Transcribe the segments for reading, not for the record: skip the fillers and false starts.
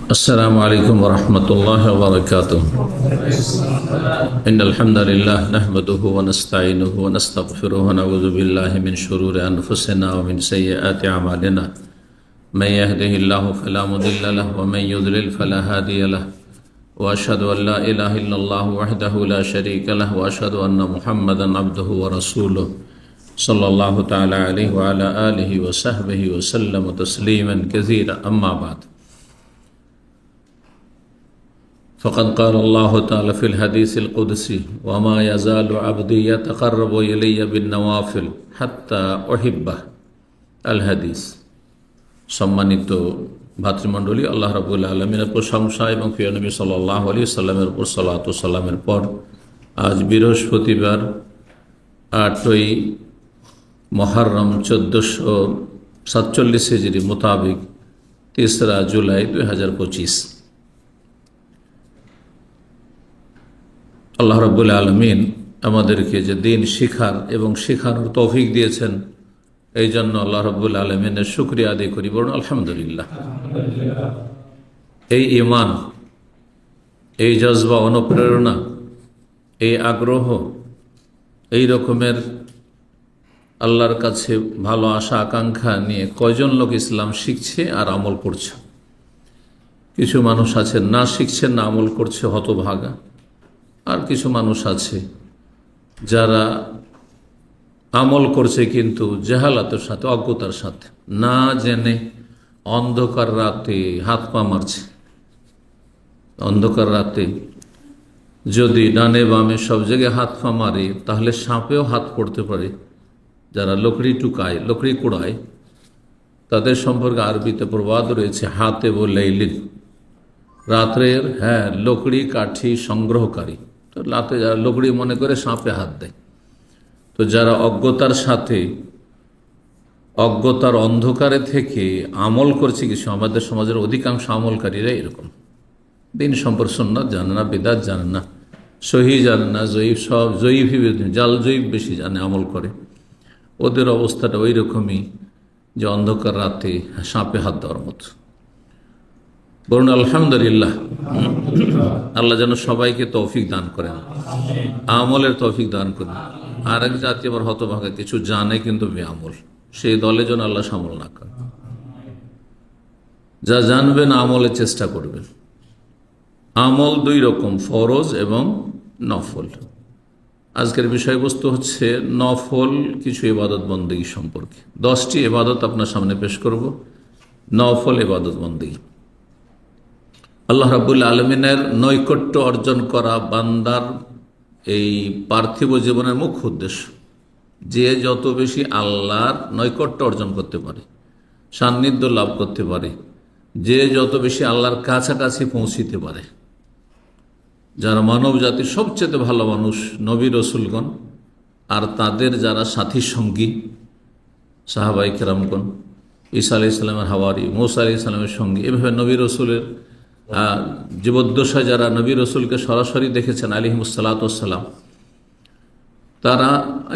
अस्सलामु अलैकुम वरहमतुल्लाहि वबरकातुह। इन्नल हम्दुलिल्लाह नहमदुहु व नस्तईनुहु व नस्तगफिरुहु व नऊज़ु बिल्लाहि मिन शुरूरि अनफुसिना व मिन सय्यिआति अमालिना। मन यहदिहिल्लाहु फला मुदिल्ल लहु व मन युद्लिल फला हादिय लहु व अशहदु अन ला इलाहा इल्लल्लाहु वहदहु ला शरीका लहु व अशहदु अन्ना मुहम्मदन अब्दुहु व रसूलुहु सल्लल्लाहु तआला अलैहि व अला आलिहि व सहबिहि व सल्लम तस्लीमन कसीरा। अम्मा बाद, फ़क़द क़ाल अल्लाहु तआला फ़िल हदीसिल क़ुदसी वमा यज़ालु अब्दी यतक़र्रबु इलय्या बिन्नवाफ़िल हत्ता उहिब्बह। अल हदीस। सम्मानित भातृमंडলী, আল্লাহ রাব্বুল আলামিনের প্রশংসা এবং প্রিয় নবী সাল্লাল্লাহু আলাইহি ওয়াসাল্লামের উপর সালাত ও সালামের পর আজ বৃহস্পতিবার 8ই মুহররম 1447 হিজরি মোতাবেক 3রা জুলাই 2025। আল্লাহ রাব্বুল আলামিন আমাদেরকে যে দিন শিখার এবং শেখানোর তৌফিক দিয়েছেন, এই জন্য আল্লাহ রাব্বুল আলামিনের শুকরিয়া আদায় করি, বলুন আলহামদুলিল্লাহ। এই ঈমান, এই জজবা, অনুপ্রেরণা, এই আগ্রহ, এই রকমের আল্লাহর কাছে ভালো আশা আকাঙ্ক্ষা নিয়ে কয়জন লোক ইসলাম শিখছে আর আমল করছে? কিছু মানুষ আছে না শিখছে না আমল করছে, হতভাগা। আর কিছু মানুষ আছে যারা আমল করছে কিন্তু জাহালাতের সাথে, অজ্ঞতার সাথে, না জেনে অন্ধকার রাতে হাত পা মারছে। অন্ধকার রাতে যদি ডানে বামে সব জায়গায় হাত পা মারে তাহলে সাপেও হাত পড়তে পারে। যারা লকড়ি টুকায়, লকড়ি কুড়ায়, তাদের সম্পর্কে আরবিতে প্রবাদ রয়েছে, হাতে ও লাইলিন, রাত্রের লকড়ি কাঠি সংগ্রহকারী। তো রাতে যারা লকড়ি মনে করে সাপে হাত দেয়। তো যারা অজ্ঞতার সাথে, অজ্ঞতার অন্ধকারে থেকে আমল করছে কিছু, আমাদের সমাজের অধিকাংশ আমলকারীরা এরকম। দিন সম্পর্কে সুন্নাত জানে না, বিদআত জানে না, সহি জানে না, জয়ীফ, সব জয়ীফই জাল জয়ীফ বেশি জানে, আমল করে। ওদের অবস্থাটা ওই রকমই, যে অন্ধকার রাতে সাপে হাত দেওয়ার মতো। বলুন আলহামদুলিল্লাহ। আল্লাহ যেন সবাইকে তৌফিক দান করেন, আমলের তৌফিক দান করেন। আর এক জাতি আবার হতভাগা, কিছু জানে কিন্তু বেআমল, সেই দলে যেন আল্লাহ সামল না করেন। যা জানবেন আমলের চেষ্টা করবেন। আমল দুই রকম, ফরজ এবং নফল। আজকের বিষয়বস্তু হচ্ছে নফল কিছু ইবাদত বন্দেগী সম্পর্কে। 10টি ইবাদত আপনার সামনে পেশ করব, নফল ইবাদত বন্দেগী। আল্লাহ রাব্বুল আলামিনের নৈকট্য অর্জন করা বান্দার এই পার্থিব জীবনের মুখ্য উদ্দেশ্য। যে যত বেশি আল্লাহর নৈকট্য অর্জন করতে পারে, সান্নিধ্য লাভ করতে পারে, যে যত বেশি আল্লাহর কাছাকাছি পৌঁছিতে পারে, যারা মানব জাতির সবচেয়ে ভালো মানুষ, নবী রসুলগণ আর তাদের যারা সাথী সঙ্গী, সাহাবাই কেরামগণ, ঈসা আলাইহিস সালামের হাওয়ারি, মূসা আলাইহিস সালামের সঙ্গী, এভাবে নবী রসুলের জীবদ্দশায় যারা নবী রসুলকে সরাসরি দেখেছেন আলাইহিমুসসালাতু ওয়াসসালাম, তারা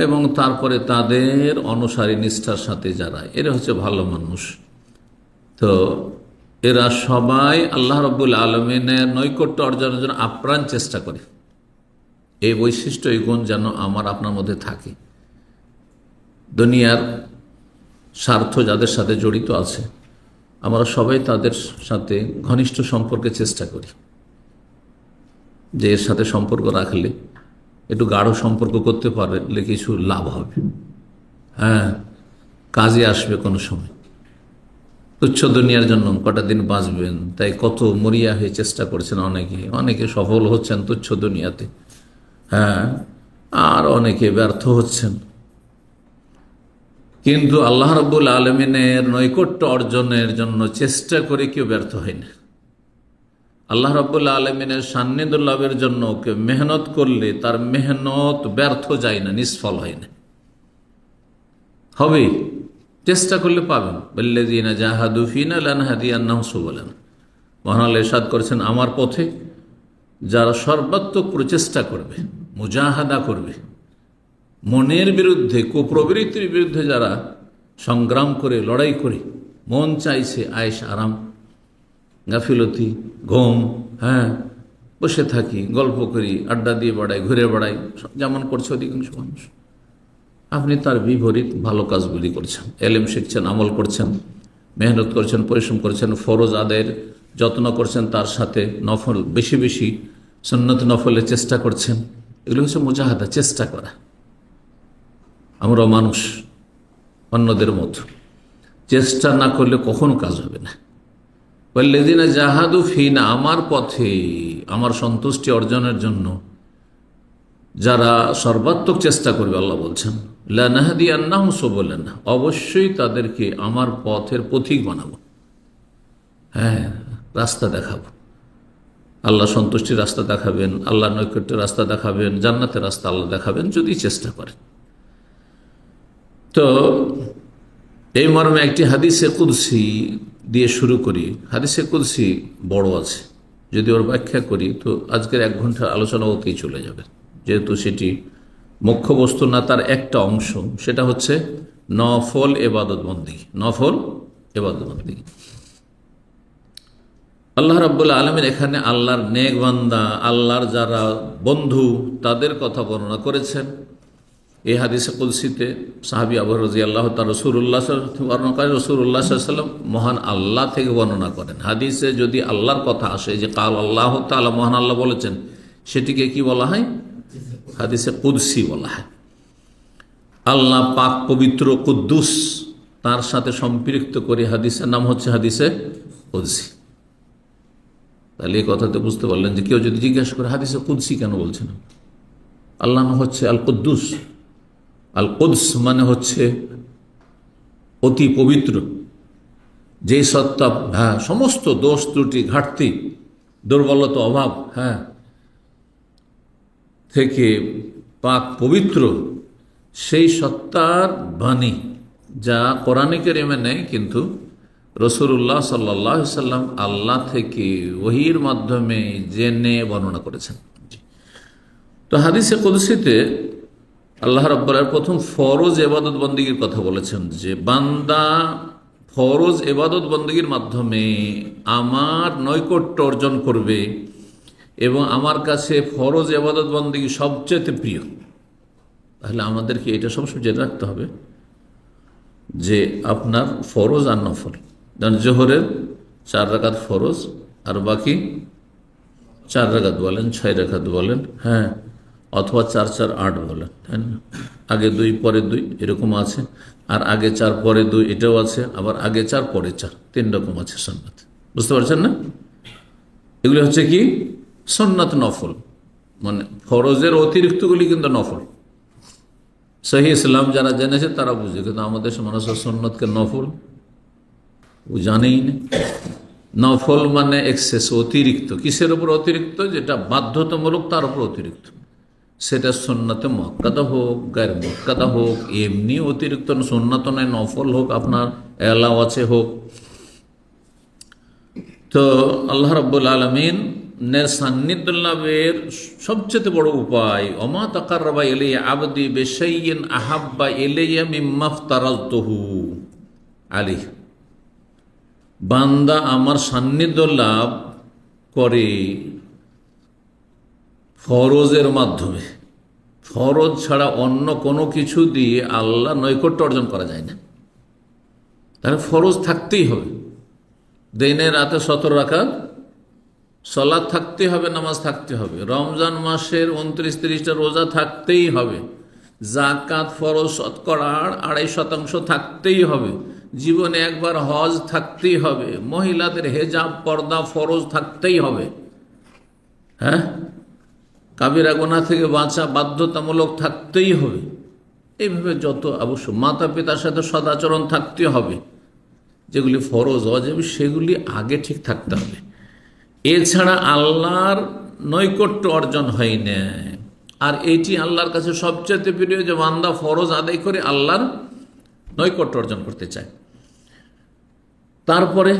এবং তারপরে তাদের অনুসারী নিষ্ঠার সাথে যারা, এরা হচ্ছে ভালো মানুষ। তো এরা সবাই আল্লাহ রাব্বুল আলামিনের নৈকট্য অর্জনের জন্য আপ্রাণ চেষ্টা করে। এই বৈশিষ্ট্য, এই গুণ যেন আমার আপনার মধ্যে থাকে। দুনিয়ার স্বার্থ যাদের সাথে জড়িত আছে, আমরা সবাই তাদের সাথে ঘনিষ্ঠ সম্পর্কে চেষ্টা করি, যে এর সাথে সম্পর্ক রাখলে, একটু গাঢ় সম্পর্ক করতে পারলে কিছু লাভ হবে, কাজে আসবে কোনো সময়। তুচ্ছ দুনিয়ার জন্য কটা দিন বাঁচবেন, তাই কত মরিয়া হয়ে চেষ্টা করছেন অনেকে সফল হচ্ছেন তুচ্ছ দুনিয়াতে, আর অনেকে ব্যর্থ হচ্ছেন। কিন্তু আল্লাহ রাব্বুল আলামিনের নৈকট্য অর্জনের জন্য চেষ্টা করে কেউ ব্যর্থ হয় না। আল্লাহ রাব্বুল আলামিনের সান্নিধ্য লাভের জন্য কেউ মেহনত করলে তার মেহনত ব্যর্থ যায় না, নিষ্ফল হয় না, হবে। চেষ্টা করলে পাবেন। ওয়াল্লাযীনা জাহাদু ফীনা লানহাদিয়ান্নাহুম সুবুলানা। মহান আল্লাহ ইরশাদ করেছেন, আমার পথে যারা সর্বাত্মক প্রচেষ্টা করবে, মুজাহাদা করবে, মনের বিরুদ্ধে, কুপ্রবৃত্তির বিরুদ্ধে যারা সংগ্রাম করে, লড়াই করে, মন চাইছে আয়েশ আরাম, গাফিলতি, ঘুম, হ্যাঁ, বসে থাকি, গল্প করি, আড্ডা দিয়ে বেড়াই, ঘুরে বেড়াই, যেমন করছে অধিকাংশ মানুষ। আপনি তার বিপরীত ভালো কাজগুলি করছেন, এলেম শিখছেন, আমল করছেন, মেহনত করছেন, পরিশ্রম করছেন, ফরজ আদায়ের যত্ন করছেন, তার সাথে নফল বেশি বেশি সুন্নত নফলের চেষ্টা করছেন। এগুলো হচ্ছে মুজাহাদা, চেষ্টা করা। আমরা মানুষ অন্যদের মতো, চেষ্টা না করলে কখনো কাজ হবে না। ওয়াল্লাযীনা জাহাদু ফীনা, আমার পথে, আমার সন্তুষ্টি অর্জনের জন্য যারা সর্বাত্মক চেষ্টা করবে, আল্লাহ বলছেন লানাহদিয়ান্নাহুম সুবুলানা, অবশ্যই তাদেরকে আমার পথের পথিক বানাবো। হ্যাঁ, রাস্তা দেখাবো। আল্লাহ সন্তুষ্টির রাস্তা দেখাবেন, আল্লাহ নৈকট্যের রাস্তা দেখাবেন, জান্নাতের রাস্তা আল্লাহ দেখাবেন যদি চেষ্টা করেন। তো এই মর্মে একটি হাদিসে কুদসি দিয়ে শুরু করি। হাদিসে কুদসি বড় আছে, যদি ওর ব্যাখ্যা করি তো আজকের 1 ঘন্টার আলোচনা ওতেই চলে যাবে, যেহেতু সেটি মুখ্য বস্তু না, তার একটা অংশ। সেটা হচ্ছে নফল এবাদত বন্দেগী। নফল এবাদত বন্দেগী আল্লাহ রাব্বুল আলামিন এখানে আল্লাহর নেক বান্দা, আল্লাহর যারা বন্ধু, তাদের কথা বর্ণনা করেছেন। এই হাদিসে কুদসিতে সাহাবী আবু হুরায়রা রাদিয়াল্লাহু তাআলা রাসূলুল্লাহ বর্ণনা করেন, রাসূলুল্লাহ সাল্লাল্লাহু আলাইহি ওয়াসাল্লাম মহান আল্লাহ থেকে বর্ণনা করেন। হাদিসে যদি আল্লাহর কথা আসে, যে কাল আল্লাহু তাআলা, মহান আল্লাহ বলেছেন, সেটিকে কি বলা হয়? হাদিসে কুদসি বলা হয়। আল্লাহ পাক পবিত্র, কুদ্দুস, তার সাথে সম্পৃক্ত করে হাদিসের নাম হচ্ছে হাদিসে কুদসি। তাহলে এই কথাতে বুঝতে পারলেন যে কেউ যদি জিজ্ঞাসা করে হাদিসে কুদসি কেন বলছেন, আল্লাহ হচ্ছে আল কুদ্দুস। আল কুদস মানে হচ্ছে অতি পবিত্র, যে সত্তা, হ্যাঁ, সমস্ত দোষ ত্রুটি, ঘাটতি, দুর্বলতা, অভাব, হ্যাঁ, থেকে পাক পবিত্র, সেই সত্তার বাণী, যা কোরআনে কারিমে নেই, কিন্তু রাসূলুল্লাহ সাল্লাল্লাহু আলাইহি সাল্লাম আল্লাহ থেকে ওহীর মাধ্যমে জেনে বর্ণনা করেছেন। তো হাদিসে কুদসিতে আল্লাহ রাব্বুল আলামিন প্রথম ফরজ ইবাদত বন্দেগীর কথা বলেছেন, যে বান্দা ফরজ ইবাদত বন্দেগীর মাধ্যমে আমার নৈকট্য অর্জন করবে এবং আমার কাছে ফরজ ইবাদত বন্দেগী সবচেয়ে প্রিয়। তাহলে আমাদেরকে এটা সবসময় জেনে রাখতে হবে যে আপনার ফরজ আর নফল, যেমন জোহরের 4 রাকাত ফরজ, আর বাকি 4 রাকাত বলেন, 6 রাকাত বলেন, হ্যাঁ, অথবা 4 4 8 বলেন, তাই না? আগে 2 পরে 2 এরকম আছে, আর আগে 4 পরে 2 এটাও আছে, আবার আগে 4 পরে 4, 3 রকম আছে সুন্নাত। বুঝতে পারছেন না? এগুলি হচ্ছে কি সুন্নাত, নফল, মানে ফরজের অতিরিক্তগুলি কিন্তু নফল। সহি ইসলাম যারা জেনেছে তারা বুঝে, কিন্তু আমাদের মানুষের সুন্নতকে নফল ও জানেই না। নফল মানে এক্সেস, অতিরিক্ত। কিসের উপর অতিরিক্ত? যেটা বাধ্যতামূলক তার উপর অতিরিক্ত, সেটা সুন্নতে মুআক্কাদা হোক, গায়র মুআক্কাদা হোক, এমনি অতিরিক্ত সুন্নত নয়, নফল হোক, আপনার এলাও আছে হোক। তো আল্লাহ রাব্বুল আলামিন সান্নিধ্য লাভের সবচেয়ে বড় উপায়, ওমা তাকাররাবা ইলাইয়া আবদি বিশাইইন আহাব্বা ইলাইয়া মিম্মা ইফতারাতুহু আলাইহি, বান্দা আমার সান্নিধ্য লাভ করে ফরজের মাধ্যমে। ফরজ ছাড়া অন্য কোনো কিছু দিয়ে আল্লাহ নৈকট্য অর্জন করা যায় না। তাহলে ফরজ থাকতেই হবে, দিনে রাতে 17 রাকাত সালাত থাকতে হবে, নামাজ থাকতে হবে, রমজান মাসের 29-30টা রোজা থাকতেই হবে, যাকাত ফরজ শতকরার 2.5% থাকতেই হবে, জীবনে একবার হজ থাকতেই হবে, মহিলাদের হেজাব পর্দা ফরজ থাকতেই হবে, হ্যাঁ, কাবিরা গুনাহ থেকে বাঁচা বাধ্যতামূলক থাকতেই হবে। এইভাবে যত অবশ্য মাতা পিতার সাথে সদাচরণ থাকতে হবে, যেগুলি ফরজ ওয়াজিব সেগুলি আগে ঠিক থাকতে হবে। এছাড়া আল্লাহর নৈকট্য অর্জন হয় না। আর এটি আল্লাহর কাছে সবচেয়ে প্রিয়, যে বান্দা ফরজ আদায় করে আল্লাহর নৈকট্য অর্জন করতে চায়, তারপরে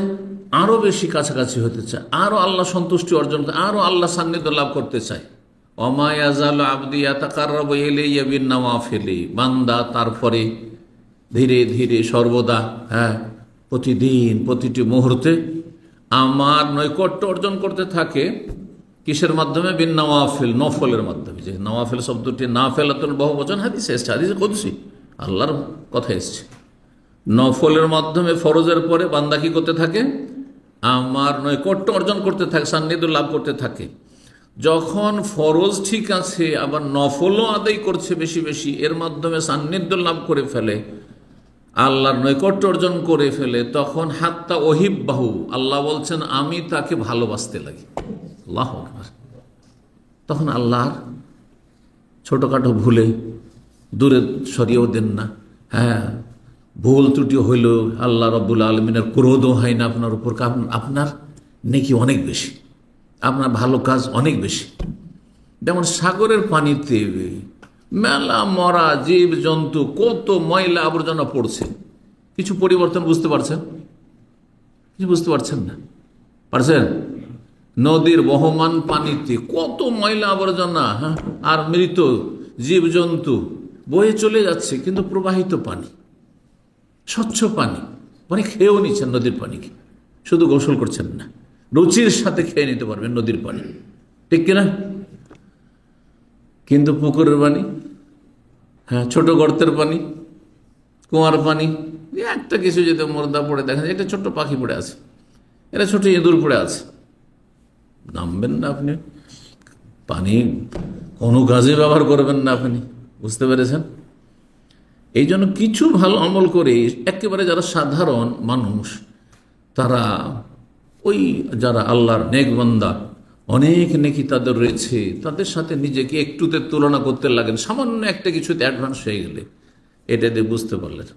আরো বেশি কাছাকাছি হতে চায়, আরো আল্লাহ সন্তুষ্টি অর্জন, আরো আল্লাহ সান্নিধ্য লাভ করতে চায়। ওমা ইয়াজালু আবদি ইয়াতাকাররাবু ইলাইয়া বিন-নওয়াফিলি, বান্দা তারপরে ধীরে ধীরে সর্বদা, হ্যাঁ, প্রতিদিন প্রতিটি মুহূর্তে আমার নৈকট্য অর্জন করতে থাকে কিসের মাধ্যমে? বিন নওয়াফিল, নফলের মাধ্যমে। যে নওয়াফিল শব্দটি নাফিলাতুন বহুবচন হাদিসে এসছে, হাদিসে কুদসি আল্লাহর কথা এসছে। নফলের মাধ্যমে ফরজের পরে বান্দা কি করতে থাকে? আমার নৈকট্য অর্জন করতে থাকে, সান্নিধ্য লাভ করতে থাকে। যখন ফরজ ঠিক আছে, আবার নফলও আদায় করছে বেশি বেশি, এর মাধ্যমে সান্নিধ্য লাভ করে ফেলে, আল্লাহর নৈকট্য অর্জন করে ফেলে, তখন হাত্তা ওহিব্বাহু, আল্লাহ বলছেন আমি তাকে ভালোবাসতে লাগি। আল্লাহু আকবার। তখন আল্লাহর ছোটখাটো ভুলে দূরে সরিয়েও দেন না। হ্যাঁ, ভুল ত্রুটি হইল, আল্লাহ রাব্বুল আলামিনের ক্রোধও হয় না আপনার উপর, কারণ আপনার নেকি অনেক বেশি, আপনার ভালো কাজ অনেক বেশি। যেমন সাগরের পানিতে মেলা মরা জীব জন্তু, কত ময়লা আবর্জনা পড়ছে, কিছু পরিবর্তন বুঝতে পারছেন? কিছু বুঝতে পারছেন না, পারছেন? নদীর বহমান পানিতে কত ময়লা আবর্জনা, হ্যাঁ, আর মৃত জীব জন্তু বয়ে চলে যাচ্ছে, কিন্তু প্রবাহিত পানি, স্বচ্ছ পানি, মানে খেয়েও নিচ্ছেন নদীর পানিকে, শুধু গোসল করছেন না, রুচির সাথে খেয়ে নিতে পারবেন নদীর পানি, ঠিক কিনা? কিন্তু পুকুরের পানি, হ্যাঁ, ছোট গর্তের পানি, কুয়ার পানি, একটা কিছু যদি মর্দা পড়ে দেখেন, এটা ছোট্ট পাখি পড়ে আছে, এটা ছোট ইঁদুর পড়ে আছে, নামবেন না আপনি, পানি কোনো কাজে ব্যবহার করবেন না আপনি, বুঝতে পেরেছেন? এই জন্য কিছু ভালো আমল করে একেবারে যারা সাধারণ মানুষ, তারা ওই যারা আল্লাহর নেক বান্দা, অনেক নেকি তাদের রয়েছে, তাদের সাথে নিজেকে একটুতে তুলনা করতে লাগেন, সামান্য একটা কিছুতে অ্যাডভান্স হয়ে গেলে। এটা দিয়ে বুঝতে পারলেন,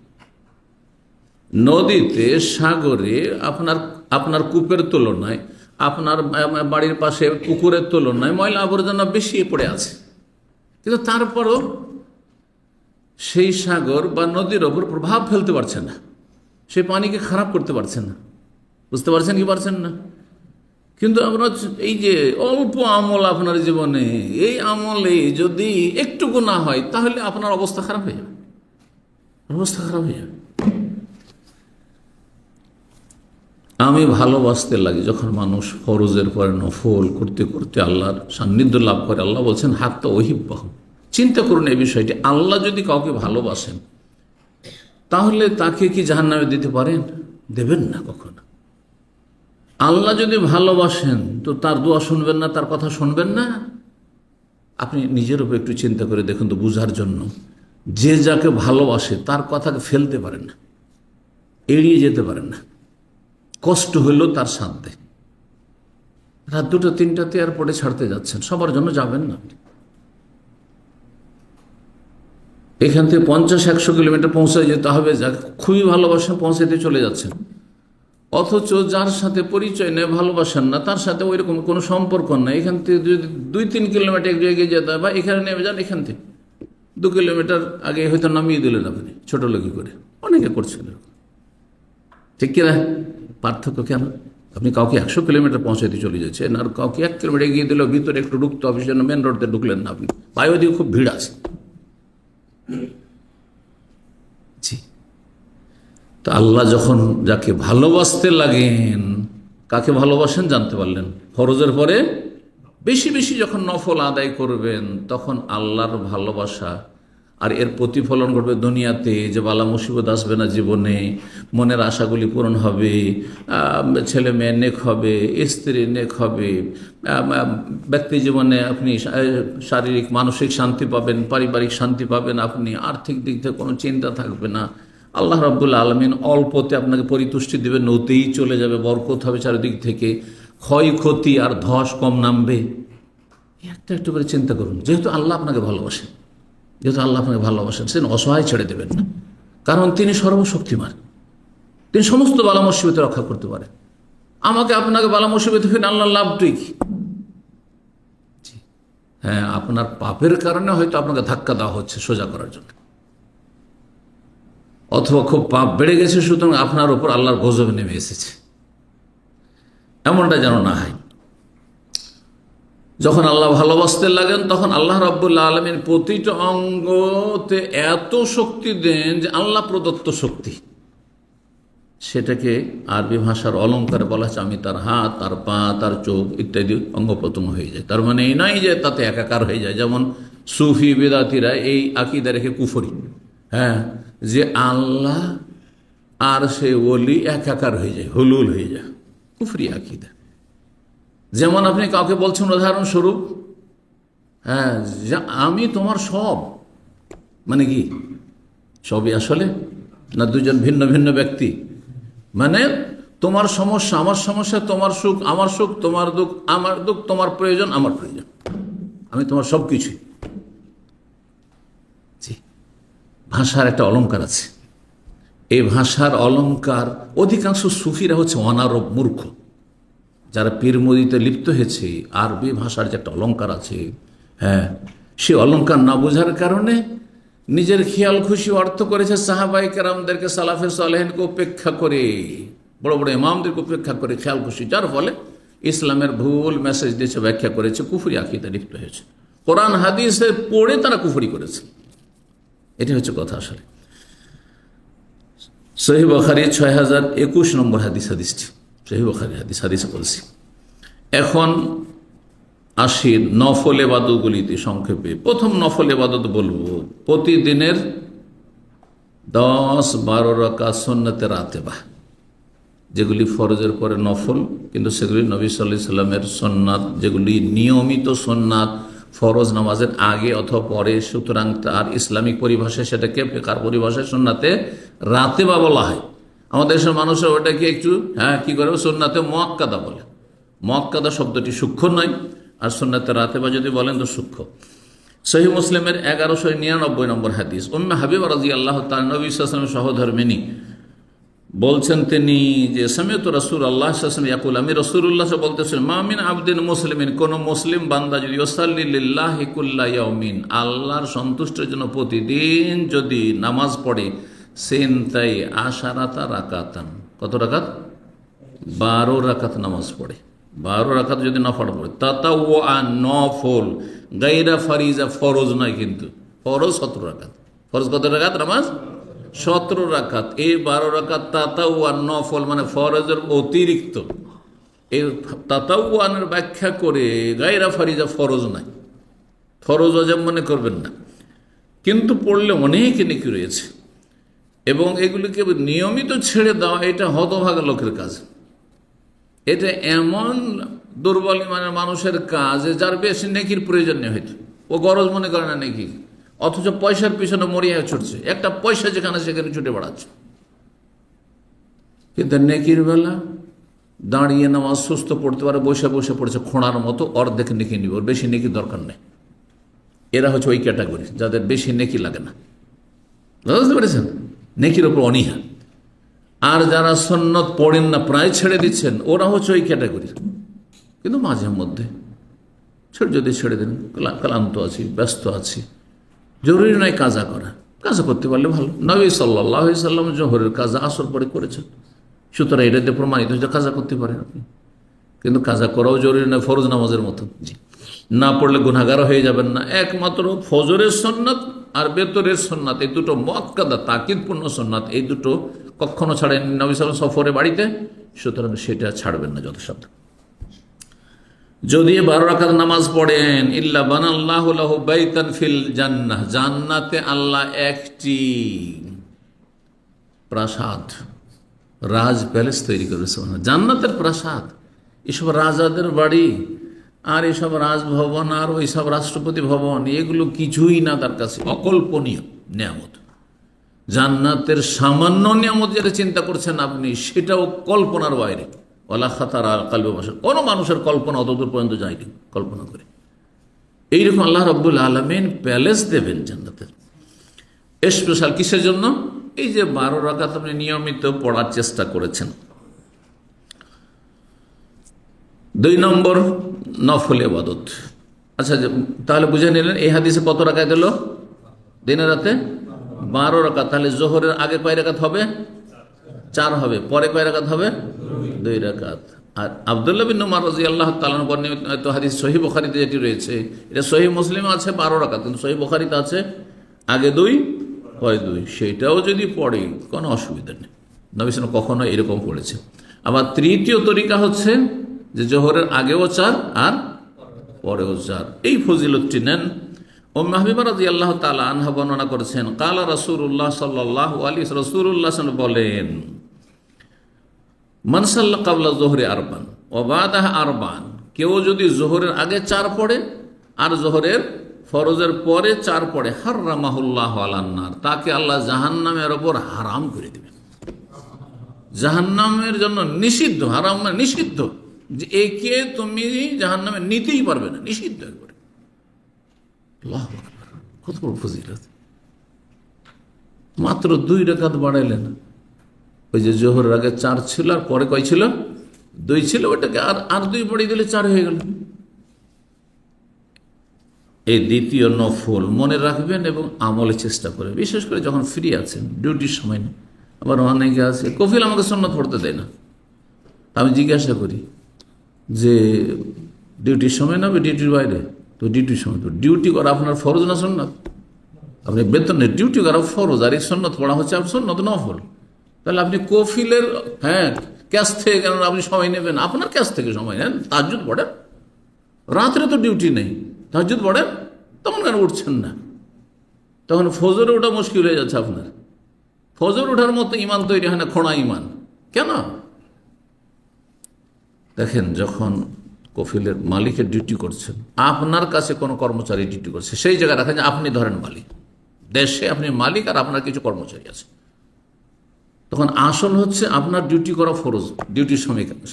নদীতে, সাগরে আপনার কূপের তুলনায়, আপনার বাড়ির পাশে পুকুরের তুলনায় ময়লা আবর্জনা বেশি পড়ে আছে, কিন্তু তারপরও সেই সাগর বা নদীর ওপর প্রভাব ফেলতে পারছে না, সেই পানিকে খারাপ করতে পারছে না। বুঝতে পারছেন কি পারছেন না? কিন্তু আপনার এই যে অল্প আমল আপনার জীবনে, এই আমলে যদি একটুকু না হয়, তাহলে আপনার অবস্থা খারাপ হয়ে যাবে, অবস্থা খারাপ হয়ে যাবে। আমি ভালোবাসতে লাগি যখন মানুষ ফরজের পরে নফল করতে করতে আল্লাহর সান্নিধ্য লাভ করে। আল্লাহ বলছেন হাত্তা ওহিব্বাহু। চিন্তা করুন এই বিষয়টি, আল্লাহ যদি কাউকে ভালোবাসেন, তাহলে তাকে কি জাহান্নামে দিতে পারেন? দেবেন না কখনো। আল্লাহ যদি ভালোবাসেন, তো তার দোয়া শুনবেন না, তার কথা শুনবেন না? আপনি নিজের উপর একটু চিন্তা করে দেখুন তো, বুঝার জন্য। যে যাকে ভালোবাসে তার কথাকে ফেলতে পারেন না, এড়িয়ে যেতে পারেন না, কষ্ট হইলেও তার সাথে। রাত 2টা 3টাতে এয়ারপোর্টে ছাড়তে যাচ্ছেন, সবার জন্য যাবেন না আপনি, এখান থেকে 50-100 কিলোমিটার পৌঁছায় যেতে হবে, যাকে খুবই ভালোবাসেন পৌঁছাতে চলে যাচ্ছেন, অথচ যার সাথে পরিচয় নেই, ভালোবাসেন না, তার সাথে ওই রকম কোনো সম্পর্ক নেই, এখান থেকে যদি 2-3 কিলোমিটার এক জায়গায় যেতে হয়, বা এখানে নেমে যান, এখান থেকে 2 কিলোমিটার আগে হয়তো নামিয়ে দিলেন আপনি, ছোট লোকি করে, অনেকে করছেন, ঠিক কিনা? পার্থক্য কেন? আপনি কাউকে 100 কিলোমিটার পৌঁছাতে চলে যাচ্ছেন, আর কাউকে 1 কিলোমিটার এগিয়ে দিল, ভিতরে একটু ঢুকতে হবে, সেজন্য মেন রোডতে ঢুকলেন না আপনি, পায়ে দিকে খুব ভিড় আছে। জি, তো আল্লাহ যখন যাকে ভালোবাসতে লাগেন, কাকে ভালোবাসেন জানতে পারলেন, ফরজের পরে বেশি বেশি যখন নফল আদায় করবেন, তখন আল্লাহর ভালোবাসা আর এর প্রতিফলন ঘটবে দুনিয়াতে, যে বালা মুসিবত আসবে না জীবনে, মনের আশাগুলি পূরণ হবে, ছেলে মেয়ে নেক হবে, স্ত্রী নেক হবে, ব্যক্তি জীবনে আপনি শারীরিক মানসিক শান্তি পাবেন, পারিবারিক শান্তি পাবেন, আপনি আর্থিক দিক থেকে কোনো চিন্তা থাকবে না, আল্লাহ রাব্বুল আলামিন অল্পতে আপনাকে পরিতুষ্টি দেবেন, নতেই চলে যাবে, বরকত হবে চারিদিক থেকে, ক্ষয়ক্ষতি আর ধস কম নামবে। একটা একটু করে চিন্তা করুন, যেহেতু আল্লাহ আপনাকে ভালোবাসেন, যেহেতু আল্লাহ আপনাকে ভালোবাসেন, সে অসহায় ছেড়ে দেবেন না, কারণ তিনি সর্বশক্তিমান, তিনি সমস্ত বালা মুসিবতে রক্ষা করতে পারেন। আমাকে আপনাকে বালা মুসিবতে ফেলে আল্লাহ লাভটাই কি? হ্যাঁ, আপনার পাপের কারণে হয়তো আপনাকে ধাক্কা দেওয়া হচ্ছে সোজা করার জন্য, অথবা খুব পাপ বেড়ে গেছে, সুতরাং আপনার উপর আল্লাহর গজব নেমে এসেছে, এমনটা যেন না হয়। যখন আল্লাহ ভালোবাসতে লাগেন, তখন আল্লাহ রাব্বুল আলামিন প্রতিটা অঙ্গতে এত শক্তি দেন যে আল্লাহ প্রদত্ত শক্তি, সেটাকে আরবি ভাষার অলঙ্কারে বলা হচ্ছে আমি তার হাত, তার পা, তার চোখ ইত্যাদি অঙ্গ প্রত্যঙ্গ হয়ে যায়। তার মানে এই নয় যে তাতে একাকার হয়ে যায়, যেমন সুফি বেদাতিরা এই আকিদা রেখে কুফরি, হ্যাঁ, যে আল্লাহ আর সে ওলি একাকার হয়ে যায়, হুলুল হয়ে যায়, কুফরি আকিদা। যেমন আপনি কাউকে বলছেন উদাহরণস্বরূপ, হ্যাঁ, আমি তোমার সব, মানে কি সবই আসলে না দুজন ভিন্ন ভিন্ন ব্যক্তি? মানে তোমার সমস্যা আমার সমস্যা, তোমার সুখ আমার সুখ, তোমার দুঃখ আমার দুঃখ, তোমার প্রয়োজন আমার প্রয়োজন, আমি তোমার সব কিছুই। জি, ভাষার একটা অলঙ্কার আছে। এই ভাষার অলঙ্কার অধিকাংশ সুফিরা হচ্ছে অনারব, মূর্খ, যারা পীর মুরিদে লিপ্ত হয়েছে। আরবি ভাষার যে একটা অলঙ্কার আছে, হ্যাঁ, সে অলঙ্কার না বোঝার কারণে নিজের খেয়াল খুশি অর্থ করেছে সাহাবাই কেরামদেরকে, সালাফে সালেহিনকে উপেক্ষা করে, বড় বড় ইমামদেরকে উপেক্ষা করে খেয়াল খুশি, যার ফলে ইসলামের ভুল মেসেজ দিয়েছে, ব্যাখ্যা করেছে, কুফরি আকিদা লিপ্ত হয়েছে। কোরআন হাদিসে পড়ে তারা কুফরি করেছে। এটি হচ্ছে কথা। আসলে সহিহ বুখারী 6021 নম্বর হাদিসটি সহিহ বুখারী হাদিসে বলছি। এখন আসি নফল ইবাদতগুলিতে সংক্ষেপে। প্রথম নফল ইবাদত বলবো প্রতিদিনের 10-12 রাকাত সুন্নতে রাতেবা, যেগুলি ফরজের পরে নফল, কিন্তু সেগুলি নবী সাল্লাল্লাহু আলাইহি সাল্লামের সুন্নাত, যেগুলি নিয়মিত সুন্নাত ফরজ নামাজের আগে অথবা পরে। সুতরাং তার ইসলামিক পরিভাষায় সেটাকে ফিকহের পরিভাষায় সুন্নাতে রাতেবা বলা হয়। আমাদের দেশের মানুষরা ওটাকে একটু কি করে সুন্নাতে মুআক্কাদা বলে। মুআক্কাদা শব্দটি সূক্ষ্ম নয়, আর সুন্নাতে রাতেবা যদি বলেন তো সূক্ষ্ম। সহিহ মুসলিমের 1199 নম্বর হাদিস, উম্মে হাবিবা রাদিয়াল্লাহু তাআলা, নবী সাল্লাল্লাহু আলাইহি ওয়াসাল্লামের সহধর্মিণী, বলছেন তিনি যে সামিআতু রাসূলুল্লাহ সাল্লাল্লাহু আলাইহি ওয়াসাল্লাম ইয়াকুল, আমি রাসূলুল্লাহ বলতেছেন, মা মিন আবদিন মুসলিমিন, কোন মুসলিম বান্দা যদি ইউসাল্লি লিল্লাহি কুল্লা ইয়াউমিন, আল্লাহর সন্তুষ্টির জন্য প্রতিদিন যদি নামাজ পড়ে, সিনতাই আশারাতা রাকাতান, কত রাকাত? 12 রাকাত নামাজ পড়ে। 12 রাকাত যদি নফল পড়ে, তাতাওয়া নফল, গায়রা ফারিজা, ফরজ নয় কিন্তু, ফরজ 17 রাকাত। ফরজ কত রাকাত? নামাজ 17 রাকাত। এই 12 রাকাত তাতাওয়া নফল, মানে ফরজের অতিরিক্ত। এই তাতাওয়ানের ব্যাখ্যা করে গায়রা ফারিজা, ফরজ নাই, ফরজ ওয়াজিব মনে করবেন না, কিন্তু পড়লে অনেক নেকি রয়েছে। এবং এগুলিকে নিয়মিত ছেড়ে দেওয়া, এটা হতভাগা লোকের কাজ। এটা এমন দুর্বল ইমানের মানুষের কাজ যার বেশি নেকির প্রয়োজন নেই, হয়তো ও গরজ মনে করে না নেকি, অথচ পয়সার পিছনে মরিয়া ছুটছে, একটা পয়সা যেখানে সেখানে ছুটে বেড়াচ্ছে। কিন্তু নেকির বেলা দাঁড়িয়ে নামাজ সুস্থ পড়তে পারে, বসে বসে পড়ছে খোঁড়ার মতো, অর্ধেক নেকি নিবে, ওর বেশি নেকি দরকার নেই। এরা হচ্ছে ওই ক্যাটাগরি যাদের বেশি নেকি লাগে না, বুঝতে পেরেছেন? নেকির ওপর অনীহা। আর যারা সুন্নত পড়েন না, প্রায় ছেড়ে দিচ্ছেন, ওরা হচ্ছে ওই ক্যাটাগরির। কিন্তু মাঝে মধ্যে যদি ছেড়ে দেন, ক্লান্ত আছি, ব্যস্ত আছি, জরুরি নয় কাজা করা, কাজা করতে পারলে ভালো। নবী সাল্লাল্লাহু আলাইহি সাল্লাম জোহরের কাজা আসর পরে করেছেন, সুতরাং এটাতে প্রমাণিত যে কাজা করতে পারেন আপনি। কিন্তু কাজা করাও জরুরি নয় ফরজ নামাজের মতো। জি, না পড়লে গুনাহগার হয়ে যাবেন না। একমাত্র ফজরের সুন্নাত আর বেতরের সুন্নাত, এই দুটো মুআক্কাদা তাকিদপূর্ণ সুন্নাত, এই দুটো কখনো ছাড়েন নবী সাল্লাল্লাহু আলাইহি ওয়াসাল্লাম সফরে বাড়িতে, সুতরাং সেটা ছাড়বেন না যথাসাধ্য। যদি 12 রাকাত নামাজ পড়েন, ইল্লা বানাল্লাহু লাহু বাইতান ফিল জান্নাহ, জান্নাতে আল্লাহ একটি প্রাসাদ, রাজ প্যালেস তৈরি করবে। জান্নাতের প্রাসাদ, এসব রাজাদের বাড়ি আর এসব রাজভবন আর ওই সব রাষ্ট্রপতি ভবন, এগুলো কিছুই না তার কাছে, অকল্পনীয় নিয়ামত। জান্নাতের সামান্য নিয়ামত যেটা চিন্তা করছেন আপনি, সেটাও কল্পনার বাইরে। ওয়ালা খাতারা কালবে বাসার, কোনো মানুষের কল্পনা অতদূর পর্যন্ত যায়নি কল্পনা করে। এইরকম আল্লাহ রাব্বুল আলামিন প্যালেস দেবেন জান্নাতের। স্পেশাল কিসের জন্য? এই যে 12 রাকাত আপনি নিয়মিত পড়ার চেষ্টা করেছেন। 2 নম্বর নফল ইবাদত। আচ্ছা, তাহলে বুঝে নিলেন এই হাদিসে কত রাকাত এলো? দিনে রাতে 12 রাকাত। তাহলে জোহরের আগে কয় রাকাত হবে? 4 হবে। পরে কয় রাকাত হবে? 2 রাকাত। আর আব্দুল্লাহ বিন উমর রাদিয়াল্লাহু তাআলা বর্ণিত হাদিস সহিহ বুখারীতে যেটি রয়েছে, এটা সহিহ মুসলিমে আছে 12 রাকাত, কিন্তু সহিহ বুখারীতে আছে আগে 2 পরে 2। সেটাও যদি পড়ে কোনো অসুবিধা নেই, নবী সাল্লাল্লাহু আলাইহি ওয়াসাল্লাম কখনো এরকম পড়েছে। আবার তৃতীয় তরিকা হচ্ছে যে জোহরের আগেও 4 আর পরেও 4, এই ফজিলতটি নেন। উম্মে হাবিবা রাদিয়াল্লাহু তাআলা আনহা বর্ণনা করেছেন, কালা রাসূলুল্লাহ সাল্লাল্লাহু আলাইহি ওয়াসাল্লাম, রাসূলুল্লাহ সাল্লাল্লাহু আলাইহি ওয়াসাল্লাম বলেন, মান সাল্লা ক্বাবলা যুহরি আরবান ওয়া বাদাহা আরবান, কেউ যদি জোহরের আগে 4 পড়ে আর জোহরের ফরজের পরে 4 পড়ে, হাররামাহুল্লাহু আলান নার, তাকে আল্লাহ জাহান্নামের উপর হারাম করে দিবেন। জাহান্নামের জন্য নিষিদ্ধ, হারাম মানে নিষিদ্ধ, যে একে তুমি জাহান্নামে নিতেই পারবে না, নিষিদ্ধ একবারে। আল্লাহু আকবার, কত বড় ফজিলত! মাত্র 2 রাকাত বাড়াইলেন। ওই যে জোহরের আগে 4 ছিল আর পরে কয় ছিল? 2 ছিল, ওটাকে আর 2 বাড়িয়ে দিলে 4 হয়ে গেল। এই দ্বিতীয় নফল মনে রাখবেন এবং আমলে চেষ্টা করে, বিশেষ করে যখন ফ্রি আছেন, ডিউটির সময় নেই। আবার অনেকে আছে কফিল আমাকে সুন্নাত পড়তে দেয় না, আমি জিজ্ঞাসা করি যে ডিউটির সময় না ডিউটির বাইরে? তো ডিউটির সময়। তো ডিউটি করা আপনার ফরজ না সুন্নাত? আপনি বেতনের ডিউটি করা ফরজ, আর এই সুন্নাত পড়া হচ্ছে আপনার সুন্নাত নফল। তাহলে আপনি কফিলের ক্যাশ থেকে কেন আপনি সময় নেবেন? আপনার ক্যাশ থেকে সময় নেন, তাহাজ্জুদ পড়েন। রাত্রে তো ডিউটি নেই, তাহাজ্জুদ পড়েন, তখন কেন উঠছেন না? তখন ফজরে ওঠা মুশকিল হয়ে যাচ্ছে আপনার। ফজর ওঠার মতো ইমান তৈরি হয় না, খোঁড়া ইমান। কেন? দেখেন, যখন কফিলের মালিকের ডিউটি করছেন, আপনার কাছে কোনো কর্মচারী ডিউটি করছে, সেই জায়গায় রাখেন যে আপনি ধরেন মালিক, দেশে আপনি মালিক আর আপনার কিছু কর্মচারী আছে। তখন আসল হচ্ছে আপনার ডিউটি করা ফরজ, ডিউটির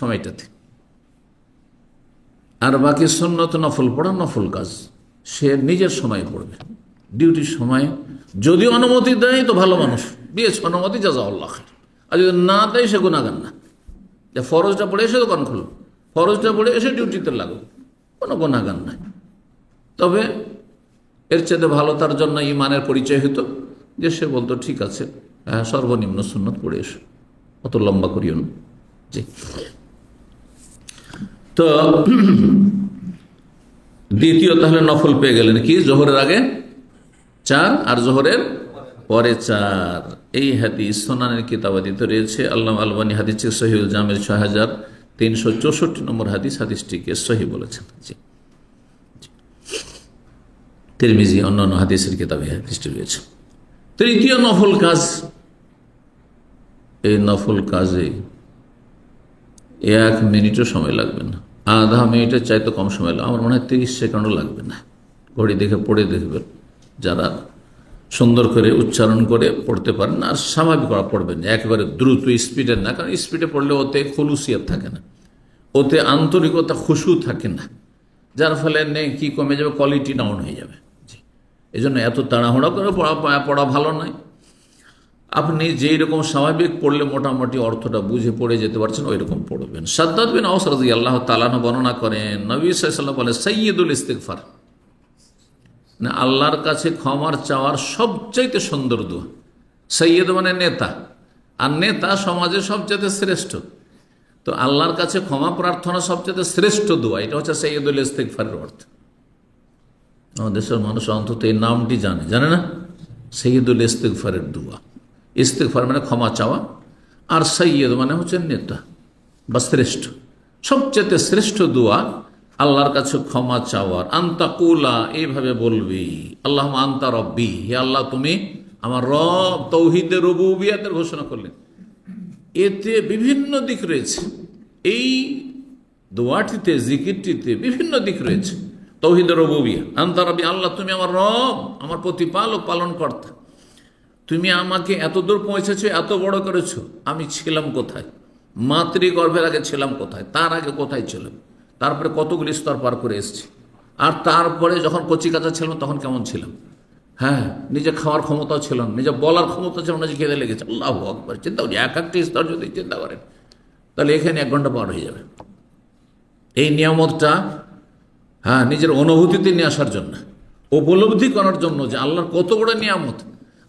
সময়টাতে, আর বাকি সুন্নত নফল পড়া নফল কাজ সে নিজের সময় পড়বে। ডিউটির সময় যদি অনুমতি দেয় তো ভালো মানুষ, দিয়েছে অনুমতি, জাযাকাল্লাহ খাইর। আর যদি না দেয় সে গুনাহগার না, যে ফরজটা পড়ে এসে দোকান খুলো, ফরজটা পড়ে এসে ডিউটিতে লাগো, কোনো গুনাহগার নাই। তবে এর চেয়ে ভালো তার জন্য ইমানের পরিচয় হতো যে সে বলতো ঠিক আছে, হ্যাঁ, সর্বনিম্ন সুন্নত পড়ে এসো, অত লম্বা করিও না। জি, তো দ্বিতীয় তাহলে নফল পেয়ে গেলেন কি? জোহরের আগে 4 আর জোহরের পরে 4। এই হাদিস সুনানের কিতাবাদিতে রয়েছে। আল্লামা আলবানী হাদিসে সহিহুল জামির 6364 নম্বর হাদিস, হাদিসটিকে সহিহ বলেছেন। জি, তিরমিজি অন্যান্য হাদিসের কিতাবে হাদিসটি রয়েছে। তৃতীয় নফল কাজ, এই নফল কাজে 1 মিনিটও সময় লাগবে না, আধা মিনিটের চাইতে কম সময় লাগবে। আমার মনে হয় 30 সেকেন্ডও লাগবে না। ঘড়ি দেখে পড়ে দেখবেন, যারা সুন্দর করে উচ্চারণ করে পড়তে পারেন আর স্বাভাবিক পড়বেন, একেবারে দ্রুত স্পিডের না, কারণ স্পিডে পড়লে ওতে খুলুসিয়ত থাকে না, ওতে আন্তরিকতা, খুশু থাকে না, যার ফলে কি কমে যাবে, কোয়ালিটি ডাউন হয়ে যাবে। এই জন্য এত তাড়াহুড়া করে পড়া ভালো নয়। আপনি যেই রকম স্বাভাবিক পড়লে মোটামুটি অর্থটা বুঝে পড়ে যেতে পারছেন, ওই রকম পড়বেন। সাদ্দাদ বিন আওস রাদিয়াল্লাহু তাআলা আনহু বর্ণনা করেন, নবী সাল্লাল্লাহু আলাইহি ওয়াসাল্লাম বলেন, সাইয়্যিদুল ইস্তিগফার, মানে আল্লাহর কাছে ক্ষমার চাওয়ার সবচাইতে সুন্দর দোয়া। সৈয়দ মানে নেতা, আর নেতা সমাজের সবচেয়ে শ্রেষ্ঠ। তো আল্লাহর কাছে ক্ষমা প্রার্থনা সবচেয়ে শ্রেষ্ঠ দোয়া, এটা হচ্ছে সাইয়্যিদুল ইস্তিগফারের অর্থ। আমাদের দেশের মানুষ অন্তত এই নামটি জানে না, সাইয়্যিদুল ইস্তিগফারের দোয়া। ইস্তিগফার মানে ক্ষমা চাওয়া, আর সৈয়দ মানে হচ্ছে নেতা বা শ্রেষ্ঠ। সবচেয়ে শ্রেষ্ঠ দোয়া আল্লাহর কাছে ক্ষমা চাওয়ার। আন্তা কুলা, এইভাবে বলবি, আল্লাহুম্মা আনতা রব্বি, হে আল্লাহ তুমি আমার রব। তাওহীদের রুবুবিয়্যাতের ঘোষণা করলেন। এতে বিভিন্ন দিক রয়েছে, এই দোয়াটিতে, জিকিরটিতে বিভিন্ন দিক রয়েছে। তাওহীদের রুবুবিয়্যা, আনতা রব্বি, আল্লাহ তুমি আমার রব, আমার প্রতিপালক, পালনকর্তা। তুমি আমাকে এত দূর পৌঁছেছো, এত বড় করেছো, আমি ছিলাম কোথায়? মাতৃগর্ভের আগে ছিলাম কোথায়? তার আগে কোথায় ছিলাম? তারপরে কতগুলি স্তর পার করে এসেছি, আর তারপরে যখন কচি কাঁচা ছিলাম তখন কেমন ছিলাম? হ্যাঁ, নিজে খাওয়ার ক্ষমতাও ছিল না, নিজে বলার ক্ষমতা ছিল না যে খেতে লেগেছে। আল্লাহু আকবার, চিন্তা করি, এক একটি স্তর যদি চিন্তা করেন তাহলে এখানে 1 ঘন্টা পার হয়ে যাবে। এই নিয়ামতটা নিজের অনুভূতিতে নিয়ে আসার জন্য, উপলব্ধি করার জন্য যে আল্লাহর কত বড় নিয়ামত।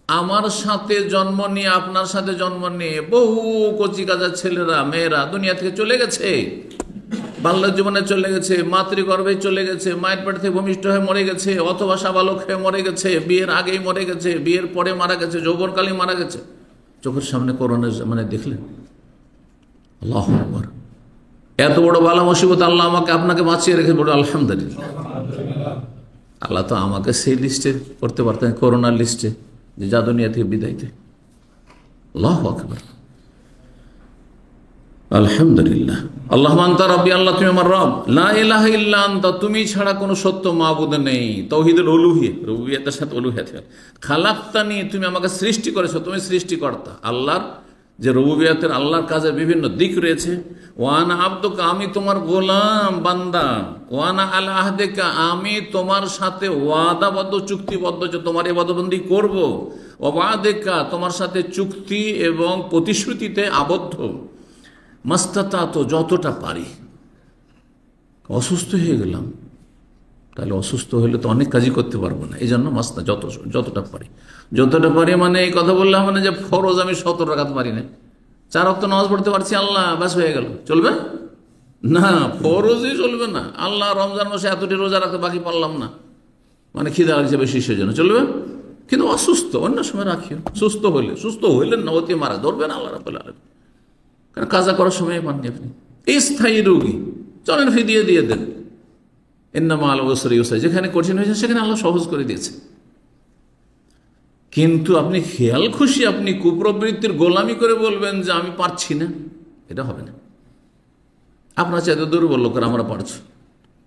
আমার সাথে জন্ম নিয়ে, আপনার সাথে জন্ম নিয়ে বহু কচি কাঁচা ছেলেরা, মেয়েরা দুনিয়া থেকে চলে গেছে, বাল্য জীবনে চলে গেছে, মাতৃগর্ভে চলে গেছে, মায়ের পেট থেকে ভূমিষ্ঠ হয়ে মরে গেছে, অথবা সাবালক হয়ে মরে গেছে, বিয়ের আগেই মরে গেছে, বিয়ের পরে মারা গেছে, যৌবনকালে মারা গেছে। চোখের সামনে করোনা মানে দেখলেন, আল্লাহু আকবার, এত বড় বালা মুসিবত আল্লাহ আমাকে আপনাকে বাঁচিয়ে রেখে বড় আলহামদুলিল্লাহ। আল্লাহ তো আমাকে সেই লিস্টে করতে পারতেন, করোনার লিস্টে, যে যা দুনিয়া থেকে বিদায় দেয়। আল্লাহু আকবার, আলহামদুলিল্লাহ। আল্লাহুম্মা আনতা রাব্বি, আল্লাহ তুমি আমার রব, লা ইলাহা ইল্লা আনতা, তুমি ছাড়া কোনো সত্য মাবুদ নেই। তাওহীদুল উলুহিয়্যাহ, রুবুবিয়্যাতের সাথে উলুহিয়্যাত। খালাকতানি, তুমি আমাকে সৃষ্টি করেছো, তুমি সৃষ্টিকর্তা। আল্লাহর যে রুবুবিয়্যাতের, আল্লাহর কাজের বিভিন্ন দিক রয়েছে। ওয়ানা আবদুকা, আমি তোমার গোলাম বান্দা। ওয়ানা আলা আহদিকা, আমি তোমার সাথে ওয়াদাবদ্ধ, চুক্তিবদ্ধ যে তোমার ইবাদতবন্দি করব। ওয়াদিকা, তোমার সাথে চুক্তি এবং প্রতিশ্রুতিতে আবদ্ধ। মাস্তাতাত, যতটা পারি। অসুস্থ হয়ে গেলাম, তাহলে অসুস্থ হলে তো অনেক কাজই করতে পারবো না, এই জন্য যতটা পারি। যতটা পারি মানে এই কথা বললাম মানে যে ফরজ আমি 70 রাকাত পারি না, 4 ওয়াক্ত নামাজ পড়তে পারছি, আল্লাহ ব্যাস হয়ে গেল, চলবে না? ফরজই চলবে না। আল্লাহ রমজান মাসে এতটি রোজা রাখতে, বাকি পারলাম না, মানে খিদা লাগছে বেশি, সেজন্য চলবে। কিন্তু অসুস্থ অন্য সময় রাখিও, সুস্থ হইলেন না, অতি মারা ধরবেন আল্লাহ রাব্বুল আলামিন। কারণ কাজা করার সময় পাননি আপনি। স্থায়ী রোগী, চলেন ফিদিয়ে দিয়ে দেন। ইন্নামা আল উসরি ইউসরা, যেখানে কঠিন হয়েছে সেখানে আল্লাহ সহজ করে দিয়েছে। কিন্তু আপনি খেয়াল খুশি, আপনি কুপ্রবৃত্তির গোলামি করে বলবেন যে আমি পারছি না, এটা হবে না। আপনার চাইতে দুর্বল লোকেরা আমরা পারছি,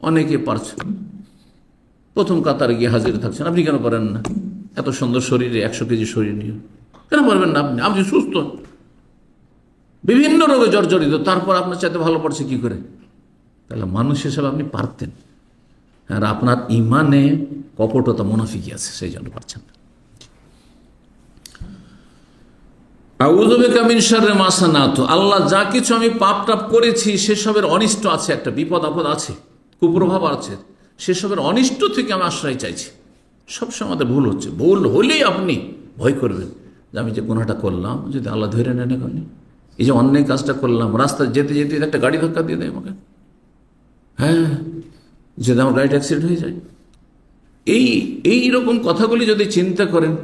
অনেকে পারছে, প্রথম কাতারে গিয়ে হাজির থাকছেন, আপনি কেন পারেন না? এত সুন্দর শরীরে, 100 কেজি শরীর নিয়ে কেন পারবেন না? আপনি সুস্থ, বিভিন্ন রোগে জর্জরিত, তারপর আপনার চাইতে ভালো পড়ছে কি করে? তাহলে মানুষ হিসেবে আপনি পারতেন, আর আপনার ইমানে কপটতা, মুনাফিকি আছে, সেই জন্য পারছেন না। আউযু বিকা মিন শাররি মা সানাতু, আল্লাহ যা কিছু আমি পাপ টাপ করেছি সেসবের অনিষ্ট আছে, একটা বিপদ আপদ আছে, কুপ্রভাব আছে, সেসবের অনিষ্ট থেকে আমি আশ্রয় চাইছি। সবসময় আমাদের ভুল হচ্ছে, ভুল হলেই আপনি ভয় করবেন যে আমি যে গুনাহটা করলাম যদি আল্লাহ ধরে নেন, এই যে অন্যায় কাজটা করলাম, রাস্তায় যেতে যেতে একটা গাড়ি ধাক্কা দিয়ে দেয় আমাকে, হ্যাঁ, যদি আমার গাড়িটা অ্যাক্সিডেন্ট হয়ে যায়, এই রকম কথাগুলি যদি চিন্তা করেন,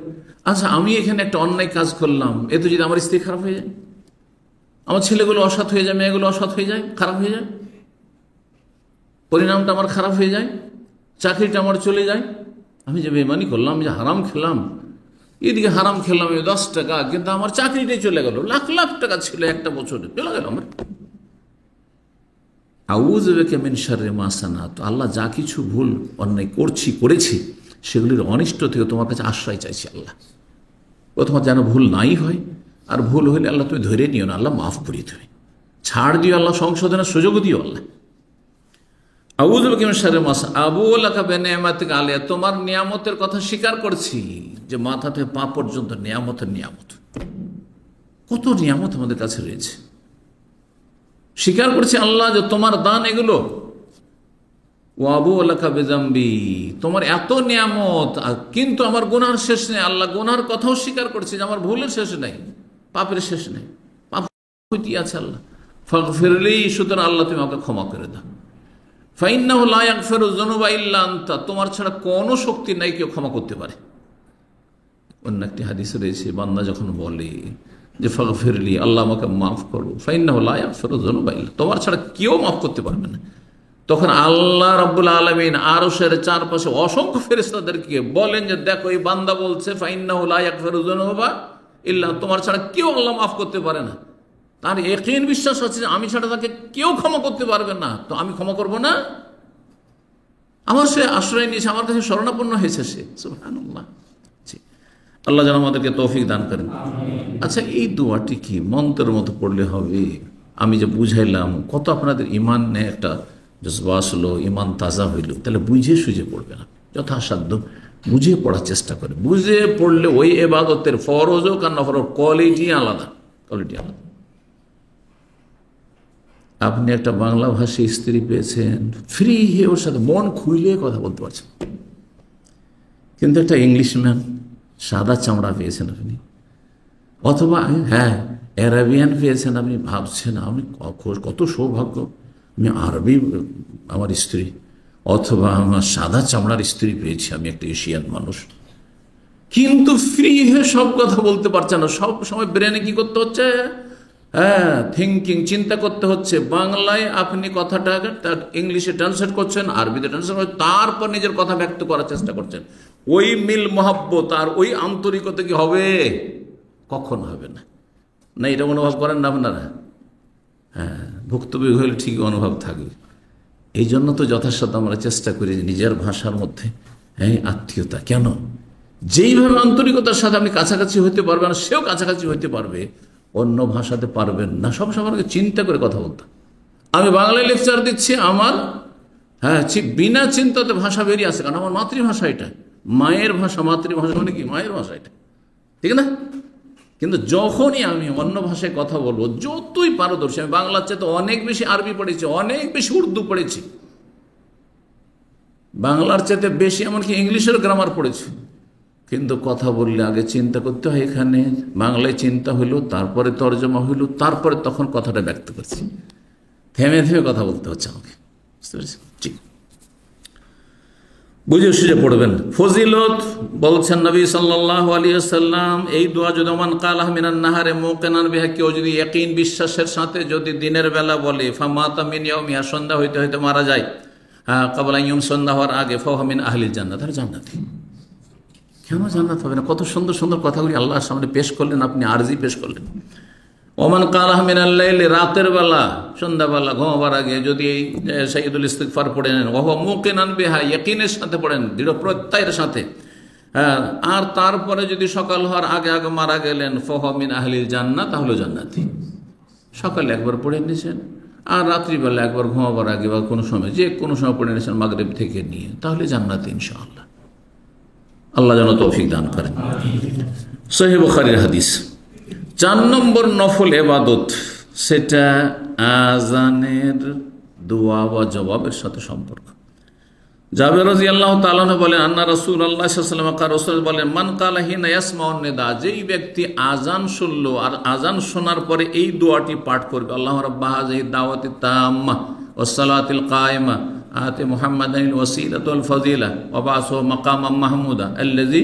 আচ্ছা আমি এখানে একটা অন্যায় কাজ করলাম, এতে যদি আমার স্ত্রী খারাপ হয়ে যায়, আমার ছেলেগুলো অসৎ হয়ে যায়, মেয়েগুলো অসৎ হয়ে যায়, খারাপ হয়ে যায়, পরিণামটা আমার খারাপ হয়ে যায়, চাকরিটা আমার চলে যায়, আমি যে বেঈমানি করলাম, আমি যে হারাম খেলাম, এদিকে হারাম খেলাম 10 টাকা, কিন্তু আমার চাকরিটাই চলে গেল, লাখ লাখ টাকা ছিল একটা বছরে, চলে গেল আমার। আউযু বিকা মিন শাররি মা সানাতু, আল্লাহ যা কিছু ভুল অন্যায় করেছি সেগুলির অনিষ্ট থেকে তোমার কাছে আশ্রয় চাইছি আল্লাহ। প্রথমত যেন ভুল নাই হয়, আর ভুল হইলে আল্লাহ তুমি ধরে নিও না, আল্লাহ মাফ করিয়ে দেবে, ছাড় দিও আল্লাহ, সংশোধনের সুযোগ দিও আল্লাহ। আউযু বিকা মিন শাররি মা সানাতু আবুউ লাকা বিনিআমাতিকা আলাইয়া, তোমার নিয়ামতের কথা স্বীকার করছি, যে মাথা থেকে পা পর্যন্ত নিয়ামতের নিয়ামত, কত নিয়ামত আমাদের কাছে রয়েছে, স্বীকার করছি আল্লাহ যে তোমার দান এগুলো। ওয়া আবুউ লাকা বিযামবি, তোমার এত নিয়ামত, কিন্তু আমার গুনার শেষ নেই। আল্লাহ গুনার কথাও স্বীকার করছে যে আমার ভুলের শেষ নেই, পাপের শেষ নেই, পাপ হইতে আছে আল্লাহ। ফাগফিরলি, সুতরাং আল্লাহ তুমি আমাকে ক্ষমা করে দাও। ফাইন্নাহু লা ইয়াগফিরু যুনুবা ইল্লা আনতা, তোমার ছাড়া কোনো শক্তি নাই কেউ ক্ষমা করতে পারে। অন্য একটি হাদিসে রয়েছে, বান্দা যখন বলে যে ফাগফিরলি, আল্লাহ আমাকে মাফ করো, ফাইন্নাহু লা ইয়াগফিরু যুনুবা ইল্লা, তোমার ছাড়া কেউ মাফ করতে পারবে না, তখন আল্লাহ রাব্বুল আলামিন আরশের চারপাশে অসংখ্য ফেরেশতাদেরকে বলেন যে দেখো এই বান্দা বলছে ফাইন্নাহু লা ইয়াগফিরু যুনুবা ইল্লা, তোমার ছাড়া কেউ আল্লাহ মাফ করতে পারে না। তার ইয়াকিন, বিশ্বাস আছে যে আমি ছাড়া তাকে কেউ ক্ষমা করতে পারবে না, তো আমি ক্ষমা করব না? আমার সে আশ্রয় নিয়েছে, আমার কাছে শরণাপন্ন হয়েছে সে, সুবহানাল্লাহ। আল্লাহ যেন আমাদেরকে তৌফিক দান করেন। আচ্ছা, এই দোয়াটি কি মন্ত্রের মতো পড়লে হবে? আমি যে বুঝাইলাম, কত আপনাদের ইমানে একটা জজবা আসলো, ইমান তাজা হইল, তাহলে বুঝে সুঝে পড়বে না, যথাসাধ্য বুঝে পড়ার চেষ্টা করে। বুঝে পড়লে ওই ইবাদতের ফরজ হোক আর নফল হোক, কোয়ালিটি আলাদা। আপনি একটা বাংলা ভাষী স্ত্রী পেয়েছেন, ফ্রি হয়ে ওর সাথে মন খুইলে কথা বলতে পারছেন, কিন্তু একটা ইংলিশম্যান, সাদা চামড়া পেয়েছেন আপনি, অথবা হ্যাঁ অ্যারাবিয়ান পেয়েছেন, আপনি ভাবছেন আমি কত সৌভাগ্য, আমি আরবি আমার স্ত্রী, অথবা আমার সাদা চামড়ার স্ত্রী পেয়েছি, আমি একটা এশিয়ান মানুষ। কিন্তু ফ্রি হয়ে সব কথা বলতে পারছে না, সব সময় ব্রেনে কি করতে হচ্ছে, থিঙ্কিং, চিন্তা করতে হচ্ছে। বাংলায় আপনি কথাটা ইংলিশে ট্রান্সলেট করছেন, আরবিতে ট্রান্সলেট করছেন, তারপর নিজের কথা ব্যক্ত করার চেষ্টা করছেন। ওই মিল মহাব্বত আর ওই আন্তরিকতা কি হবে? কখন হবে না। না, এটা অনুভব করেন না আপনারা? ভুক্তভোগী হলে ঠিক অনুভব থাকবে। এই জন্য তো যথাসাধ্য আমরা চেষ্টা করি নিজের ভাষার মধ্যে আত্মীয়তা। কেন? যেইভাবে আন্তরিকতার সাথে আপনি কাছাকাছি হইতে পারবেন, সেও কাছাকাছি হইতে পারবে, অন্য ভাষাতে পারবেন না। সব সময় চিন্তা করে কথা বলতাম। আমি বাংলায় লেকচার দিচ্ছি, আমার বিনা চিন্তাতে ভাষা বেরিয়ে আসে, কারণ আমার মাতৃভাষা এটা, মায়ের ভাষা। মাতৃভাষা মানে কি? মায়ের ভাষা এটা, ঠিক না? কিন্তু যখনই আমি অন্য ভাষায় কথা বলবো, যতই পারদর্শী, আমি বাংলার চেয়ে তো অনেক বেশি আরবি পড়েছি, অনেক বেশি উর্দু পড়েছি, বাংলার চেয়ে বেশি এমনকি ইংলিশের গ্রামার পড়েছি, কিন্তু কথা বললে আগে চিন্তা করতে হয়। এখানে বাংলায় চিন্তা হইল, তারপরে তর্জমা হইল, তারপরে তখন কথাটা ব্যক্ত করছি। থেমে থেমে কথা বলতে হচ্ছে আমাকে, বুঝতে পেরেছি? ঠিক বুঝে সুঝে পড়বেন। ফজিলত বলছেন নবী সাল্লাল্লাহু আলাইহি ওয়াসাল্লাম, এই দোয়া যদি মান কালাহ মিনান নাহারে মুকিনান বিহা, কেউ যদি ইয়াকিন বিশ্বাসের সাথে যদি দিনের বেলা বলে, ফামাতা মিন ইয়াউমিহা, সন্ধ্যা হইতে হইতে মারা যায়, ক্বাবলা ইয়াউম, সন্ধ্যা হওয়ার আগে, ফাহুয়া মিন আহলিল জান্নাত, তাহলে জান্নাতি। কেন জান্নাত হবে না? কত সুন্দর সুন্দর কথাগুলি আল্লাহর সামনে পেশ করলেন, আপনি আরজি পেশ করলেন। ওমান কালাহ মিনাল লাইলি, রাতের বেলা, সন্ধ্যাবেলা ঘুমাবার আগে যদি সাইয়্যিদুল ইস্তিগফার পড়ে নেন, ওয়া মুকিনান বিহা, ইয়াকিনের সাথে পড়েন, দৃঢ় প্রত্যয়ের সাথে, আর তারপরে যদি সকাল হওয়ার আগে আগে মারা গেলেন, ফাহুয়া মিন আহলিল জান্নাত, তাহলে জান্নাতি। সকালে একবার পড়ে নিয়েছেন, আর রাত্রিবেলা একবার ঘুমাবার আগে বা কোনো সময়, যে কোনো সময় পড়ে নিয়েছেন মাগরিব থেকে নিয়ে, তাহলে জান্নাতি ইনশাআল্লাহ। আল্লাহ যেন তৌফিক দান করেন। সহিহ বুখারীর হাদিস। 4 নম্বর নফল ইবাদত, সেটা আযানের দোয়া বা জবাবের সাথে সম্পর্ক। জাবের রাদিয়াল্লাহু তাআলা আনহু বলেন, আন্না রাসূলুল্লাহ সাল্লাল্লাহু আলাইহি ওয়াসাল্লাম রাসূল বলেন, মান কালা হিনা ইয়াসমাউন নিদা, যেই ব্যক্তি আযান শুনলো আর আযান শোনার পরে এই দোয়াটি পাঠ করবে, আল্লাহু রাব্বা হাযিহি দাওয়াতি তাম্মা ওয়াস সালাতিল কায়েমা আতি মুহাম্মাদানিল ওয়াসিলাতু ওয়াল ফাযিলা ওয়া বাসু মাকামাম মাহমুদা আল্লাযী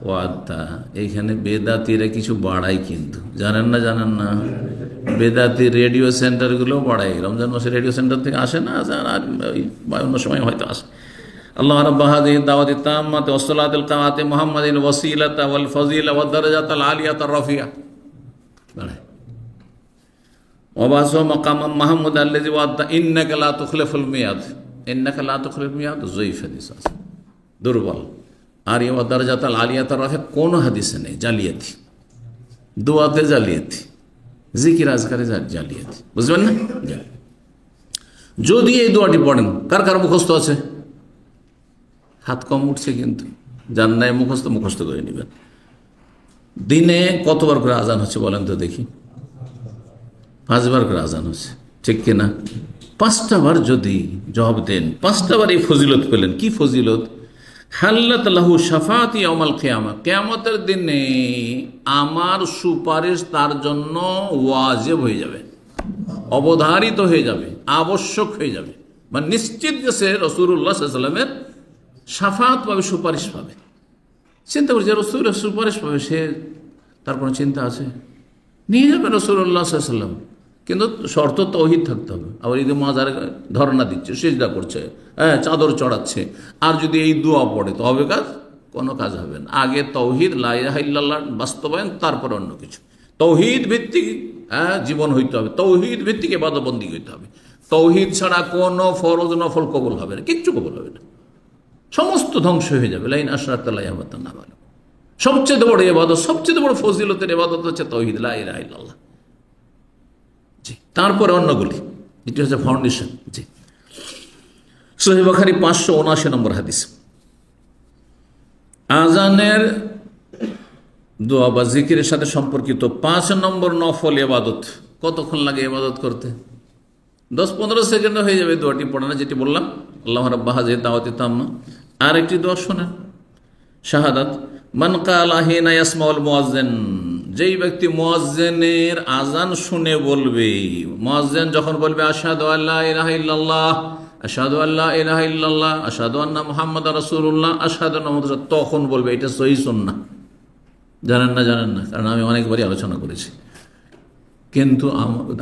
ওয়াদা। এইখানে বেদাতিরা কিছু বাড়ায়, কিন্তু জানেন না, বেদাতি রেডিও সেন্টারগুলো বাড়ায়। রমজান মাসে রেডিও সেন্টার থেকে আসে না, আর অন্য সময় হয়তো আসে। আল্লাহ রাব্বা হাযিহি দাওয়াতি তাম্মাতি ওয়াস সালাতিল কায়েমাতি মুহাম্মাদিল ওয়াসিলাতা ওয়াল ফাযিলা ওয়াদ দারাজাতাল আলিয়াতার রাফিয়া, বাড়ায়। ওয়া বাসু মাকামাম মাহমুদা আল্লাযী ওয়াদা ইন্নাকা লা তুখলিফুল মিয়াদ, ইন্নাকা লা তুখলিফুল মিয়াদ যঈফ হাদিস আছে, দুর্বল। আর ইয়া দারাজাতাল আলিয়াতার রাফিয়া কোন হাদিসে নেই। জালিয়াতি, দোয়াতে জালিয়াতি, জিকির আজকারে জালিয়াতি, বুঝবেন না? যদি এই দোয়াটি পড়েন, কার কার মুখস্থ আছে? হাত কম উঠছে, কিন্তু যার নাই মুখস্থ করে নেবেন। দিনে কতবার করে আজান হচ্ছে বলেন তো দেখি? 5 বার করে আজান হচ্ছে, ঠিক কিনা? 5টা বার যদি জবাব দেন, 5টা বার এই ফজিলত পেলেন। কি ফজিলত? হাল্লাত লাহু শাফাআতি ইয়াউমাল কিয়ামা, কিয়ামতের দিনে আমার সুপারিশ তার জন্য ওয়াজিব হয়ে যাবে, অবধারিত হয়ে যাবে, আবশ্যক হয়ে যাবে। মানে নিশ্চিত যে সে রাসূলুল্লাহ সাল্লাল্লাহু আলাইহি ওয়াসাল্লামের শাফাআত পাবে, সুপারিশ পাবে। চিন্তা করছে রাসূলের সুপারিশ পাবে, সে তার কোনো চিন্তা আছে? নিয়ে যাবে রাসূলুল্লাহ সাল্লাল্লাহু আলাইহি ওয়াসাল্লাম, কিন্তু শর্ত তাওহীদ থাকতে হবে। আবার ঈদে মাজারে ধর্ণা দিচ্ছে, সিজদা করছে, চাদর চড়াচ্ছে, আর যদি এই দোয়া পড়ে তো হবে কাজ? কোনো কাজ হবে না। আগে তাওহীদ, লা ইলাহা ইল্লাল্লাহ বাস্তবায়ন, তারপর অন্য কিছু। তাওহীদ ভিত্তিক জীবন হইতে হবে, তাওহীদ ভিত্তিক ইবাদত বন্দেগী হইতে হবে। তাওহীদ ছাড়া কোনো ফরজ নফল কবুল হবে না, কিচ্ছু কবুল হবে না, সমস্ত ধ্বংস হয়ে যাবে। লাইন আশরাকতা লা ইয়াহবাতান্না আমালুক। সবচেয়ে বড় ইবাদত, সবচেয়ে বড় ফজিলতের ইবাদত হচ্ছে তাওহীদ, লা ইলাহা ইল্লাল্লাহ। জি, তারপরে অন্যগুলি, এটি হচ্ছে ফাউন্ডেশন। জি, সহিহ বুখারী 579 নম্বর হাদিস। আজানের দোয়া বা জিকিরের সাথে সম্পর্কিত 5 নম্বর নফল ইবাদত। কতক্ষণ লাগে ইবাদত করতে? 10-15 সেকেন্ডে হয়ে যাবে দোয়াটি পড়ানো, যেটি বললাম, আল্লাহু রাব্বা হাযিহি দাওয়াতি তাম্মা। আর একটি দোয়া শোনেন, শাহাদাত। মান কালা হিনা ইয়াসমাউল মুয়াজ্জিন, যেই ব্যক্তি মুয়াজ্জিনের আজান শুনে বলবে, মুয়াজ্জিন যখন বলবে আশহাদু আল্লা ইলাহা ইল্লাল্লাহ আশহাদু আল্লা ইলাহা ইল্লাল্লাহ, আশহাদু আন্না মুহাম্মাদার রাসূলুল্লাহ, আশহাদু আন্না মুহাম্মাদার রাসূলুল্লাহ, তখন বলবে এটা সহিহ সুন্নাহ। জানেন না? কারণ আমি অনেকবারই আলোচনা করেছি। কিন্তু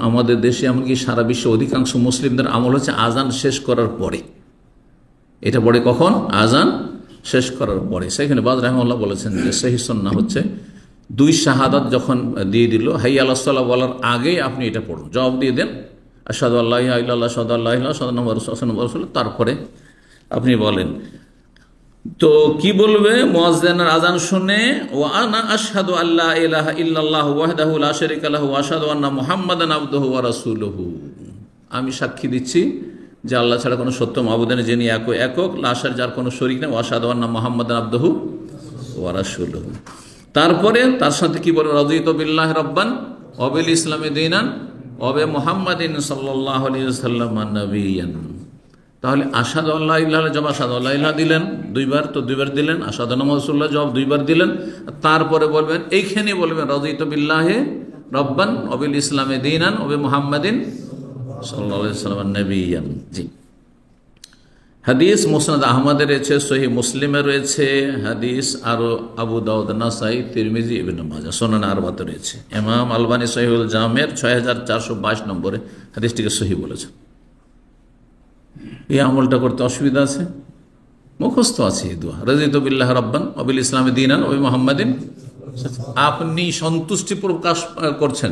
আমাদের দেশে এমনকি সারা বিশ্বে অধিকাংশ মুসলিমদের আমল হচ্ছে আজান শেষ করার পরে। এটা পড়ে কখন? আজান শেষ করার পরে। সেখানে বাজ রাহিমাহুল্লাহ বলেছেন যে সহিহ সুন্নাহ হচ্ছে দুই শাহাদাত যখন দিয়ে দিল, হাইয়া আলাস সালাহ বলার আগেই আপনি এটা পড়ুন, জবাব দিয়ে দেন আশহাদু আল্লা ইলাহা ইল্লাল্লাহ, আশহাদু আল্লা ইলাহা ইল্লাল্লাহ, আশহাদু আন্না মুহাম্মাদার রাসূলুল্লাহ, তারপরে আপনি বলেন। তো কি বলবে? মুয়াজ্জিনের আজান শুনে ওয়া আনা আশহাদু আল্লা ইলাহা ইল্লাল্লাহ ওয়াহদাহু লা শারীকা লাহু ওয়া আশহাদু আন্না মুহাম্মাদান আবদুহু ওয়া রাসূলুহু, আমি সাক্ষী দিচ্ছি যে আল্লাহ ছাড়া কোনো সত্য মাবুদ নেই, যিনি একক, লা শারীকা যার কোনো শরীক নেই, ওয়া আশহাদু আন্না মুহাম্মাদান আবদুহু ওয়া রাসূলুহু। তারপরে তার সাথে কি বলবে? রাদিতু বিল্লাহি রাব্বান ওয়া বিল ইসলামি দীনান ওয়া বি মুহাম্মাদিন সাল্লাল্লাহু আলাইহি ওয়াসাল্লাম নাবিয়্যান। তাহলে আশহাদু আল্লা ইলাহা ইল্লাল্লাহ জবাব আশহাদু আল্লা ইলাহা দিলেন দুইবার, তো দুইবার দিলেন। আশহাদু আন্না মুহাম্মাদুর রাসূলুল্লাহ জবাব দুইবার দিলেন। তারপরে বলবেন, এইখানে বলবেন রাদিতু বিল্লাহি রাব্বান ওয়া বিল ইসলামি দীনান ওয়া বি মুহাম্মাদিন সাল্লাল্লাহু আলাইহি ওয়াসাল্লাম নাবিয়্যান। জি, হাদিস মুসনাদ আহমদে রয়েছে, সহিহ মুসলিমে রয়েছে হাদিস, আরো আবু দাউদ, নাসাই, তিরমিজি, ইবনে মাজাহ, সুনান আরবাতে রয়েছে। ইমাম আলবানী সহিহুল জামের 6422 নম্বরে হাদিসটিকে সহিহ বলেছেন। এই আমলটা করতে অসুবিধা আছে? মুখস্থ আছে এই দোয়া, রাদিতু বিল্লাহি রাব্বান ওয়া বিল ইসলামি দীনান ওয়া বি মুহাম্মাদিন। আপনি সন্তুষ্টি প্রকাশ করছেন,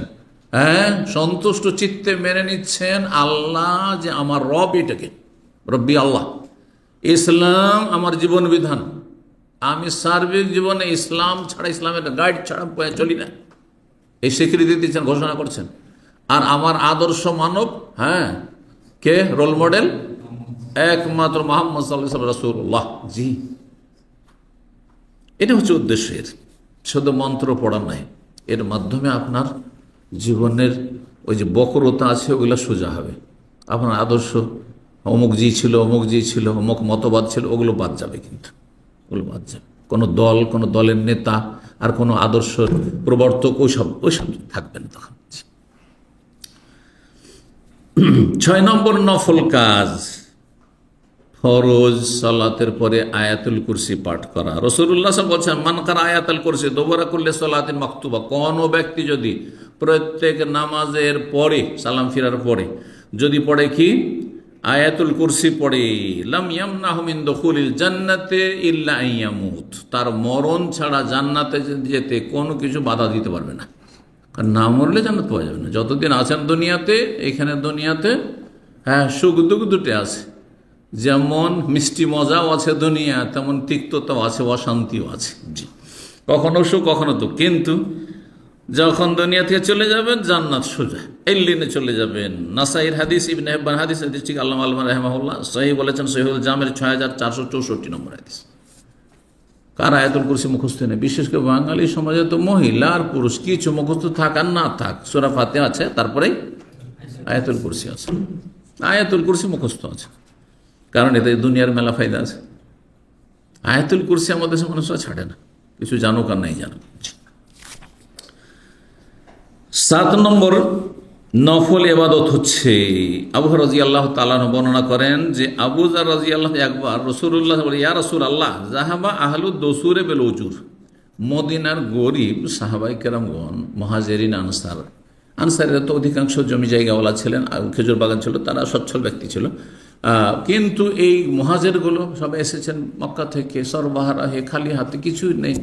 হ্যাঁ, সন্তুষ্ট চিত্তে মেনে নিচ্ছেন আল্লাহ যে আমার রব, এটাকে রব্বি আল্লাহ, ইসলাম আমার জীবন বিধান, আমি সার্বিক জীবনে ইসলাম ছাড়া, ইসলামের গাইড ছাড়া চলি না, এই স্বীকৃতি দিচ্ছেন, ঘোষণা করছেন। আর আমার আদর্শ মানব, হ্যাঁ, কে? রোল মডেল একমাত্র মুহাম্মদ সাল্লাল্লাহু আলাইহি রাসূলুল্লাহ। জি, এটা হচ্ছে উদ্দেশ্যের, শুধু মন্ত্র পড়া নাই, এর মাধ্যমে আপনার জীবনের ওই যে বক্রতা আছে ওগুলো সোজা হবে। আপনার আদর্শ অমুক জি ছিল, অমুক জি ছিল, অমুক মতবাদ ছিল, ওগুলো বাদ যাবে, কিন্তু ওগুলো বাদ যাবে। কোনো দল, কোনো দলের নেতা আর কোনো আদর্শ প্রবর্তক ওইসব থাকবেন তখন। 6 নম্বর নফল কাজ, ফরজ সালাতের পরে আয়াতুল কুরসি পাঠ করা। রাসূলুল্লাহ সাল্লাল্লাহু আলাইহি ওয়াসাল্লাম বলেছেন, মান কারা আয়াতুল কুরসি দুবরা কুল্লি সালাতিন মাকতুবা, কোন ব্যক্তি যদি প্রত্যেক নামাজের পরে, সালাম ফিরার পরে যদি পড়ে কি? আয়াতুল কুরসি পড়ে, লাম ইয়ামনাহু মিন দুখুলিল জান্নাতি ইল্লা আইয়ামুত, তার মরণ ছাড়া জান্নাতে যেতে কোনো কিছু বাধা দিতে পারবে না। কারণ না মরলে জান্নাত পাওয়া যাবে না। যতদিন আছেন দুনিয়াতে, এখানে দুনিয়াতে, হ্যাঁ, সুখ দুঃখ দুটো আছে, যেমন মিষ্টি মজাও আছে দুনিয়া, তেমন তিক্ততাও আছে, অশান্তিও আছে। জি, কখনো সুখ কখনো দুঃখ, কিন্তু যখন দুনিয়া থেকে চলে যাবেন জান্নাত সোজা, এল্লিনে চলে যাবেন। নাসাইর হাদিস, ইবনে হিব্বান হাদিস, হাদিসটি আল্লামা আলবানী রাহিমাহুল্লাহ সহিহ বলেছেন, সহিহুল জামের 6464 নম্বর হাদিস। কার আয়াতুল কুরসি মুখস্থ নেই? বিশেষ করে বাঙালি সমাজে তো মহিলা আর পুরুষ কিছু মুখস্থ থাক আর না থাক, সূরা ফাতিহা আছে, তারপরে আয়াতুল কুরসি আছে, আয়াতুল কুরসি মুখস্থ আছে, কারণ এতে দুনিয়ার মেলা ফায়দা আছে। আয়াতুল কুরসি আমাদের দেশে মানুষরা ছাড়ে না, কিছু জানুক আর নাই জানুক। 7 নম্বর নফল ইবাদত হচ্ছে, আবু হুরায়রা রাদিয়াল্লাহু তাআলা বর্ণনা করেন যে আবু যার রাদিয়াল্লাহু একবার রাসূলুল্লাহ বলে, ইয়া রাসূলুল্লাহ যাহাবা আহলুদ দুসুরে বিল উজুর, মদিনার গরিব সাহাবায়ে কেরামগণ, মুহাজিরিন আনসারীরা তো অধিকাংশ জমি জায়গাওয়ালা ছিলেন, খেজুর বাগান ছিল, তারা সচ্ছল ব্যক্তি ছিল। কিন্তু এই মুহাজিরগুলো সবাই এসেছেন মক্কা থেকে সরবাহরাহে, খালি হাতে, কিছুই নেই,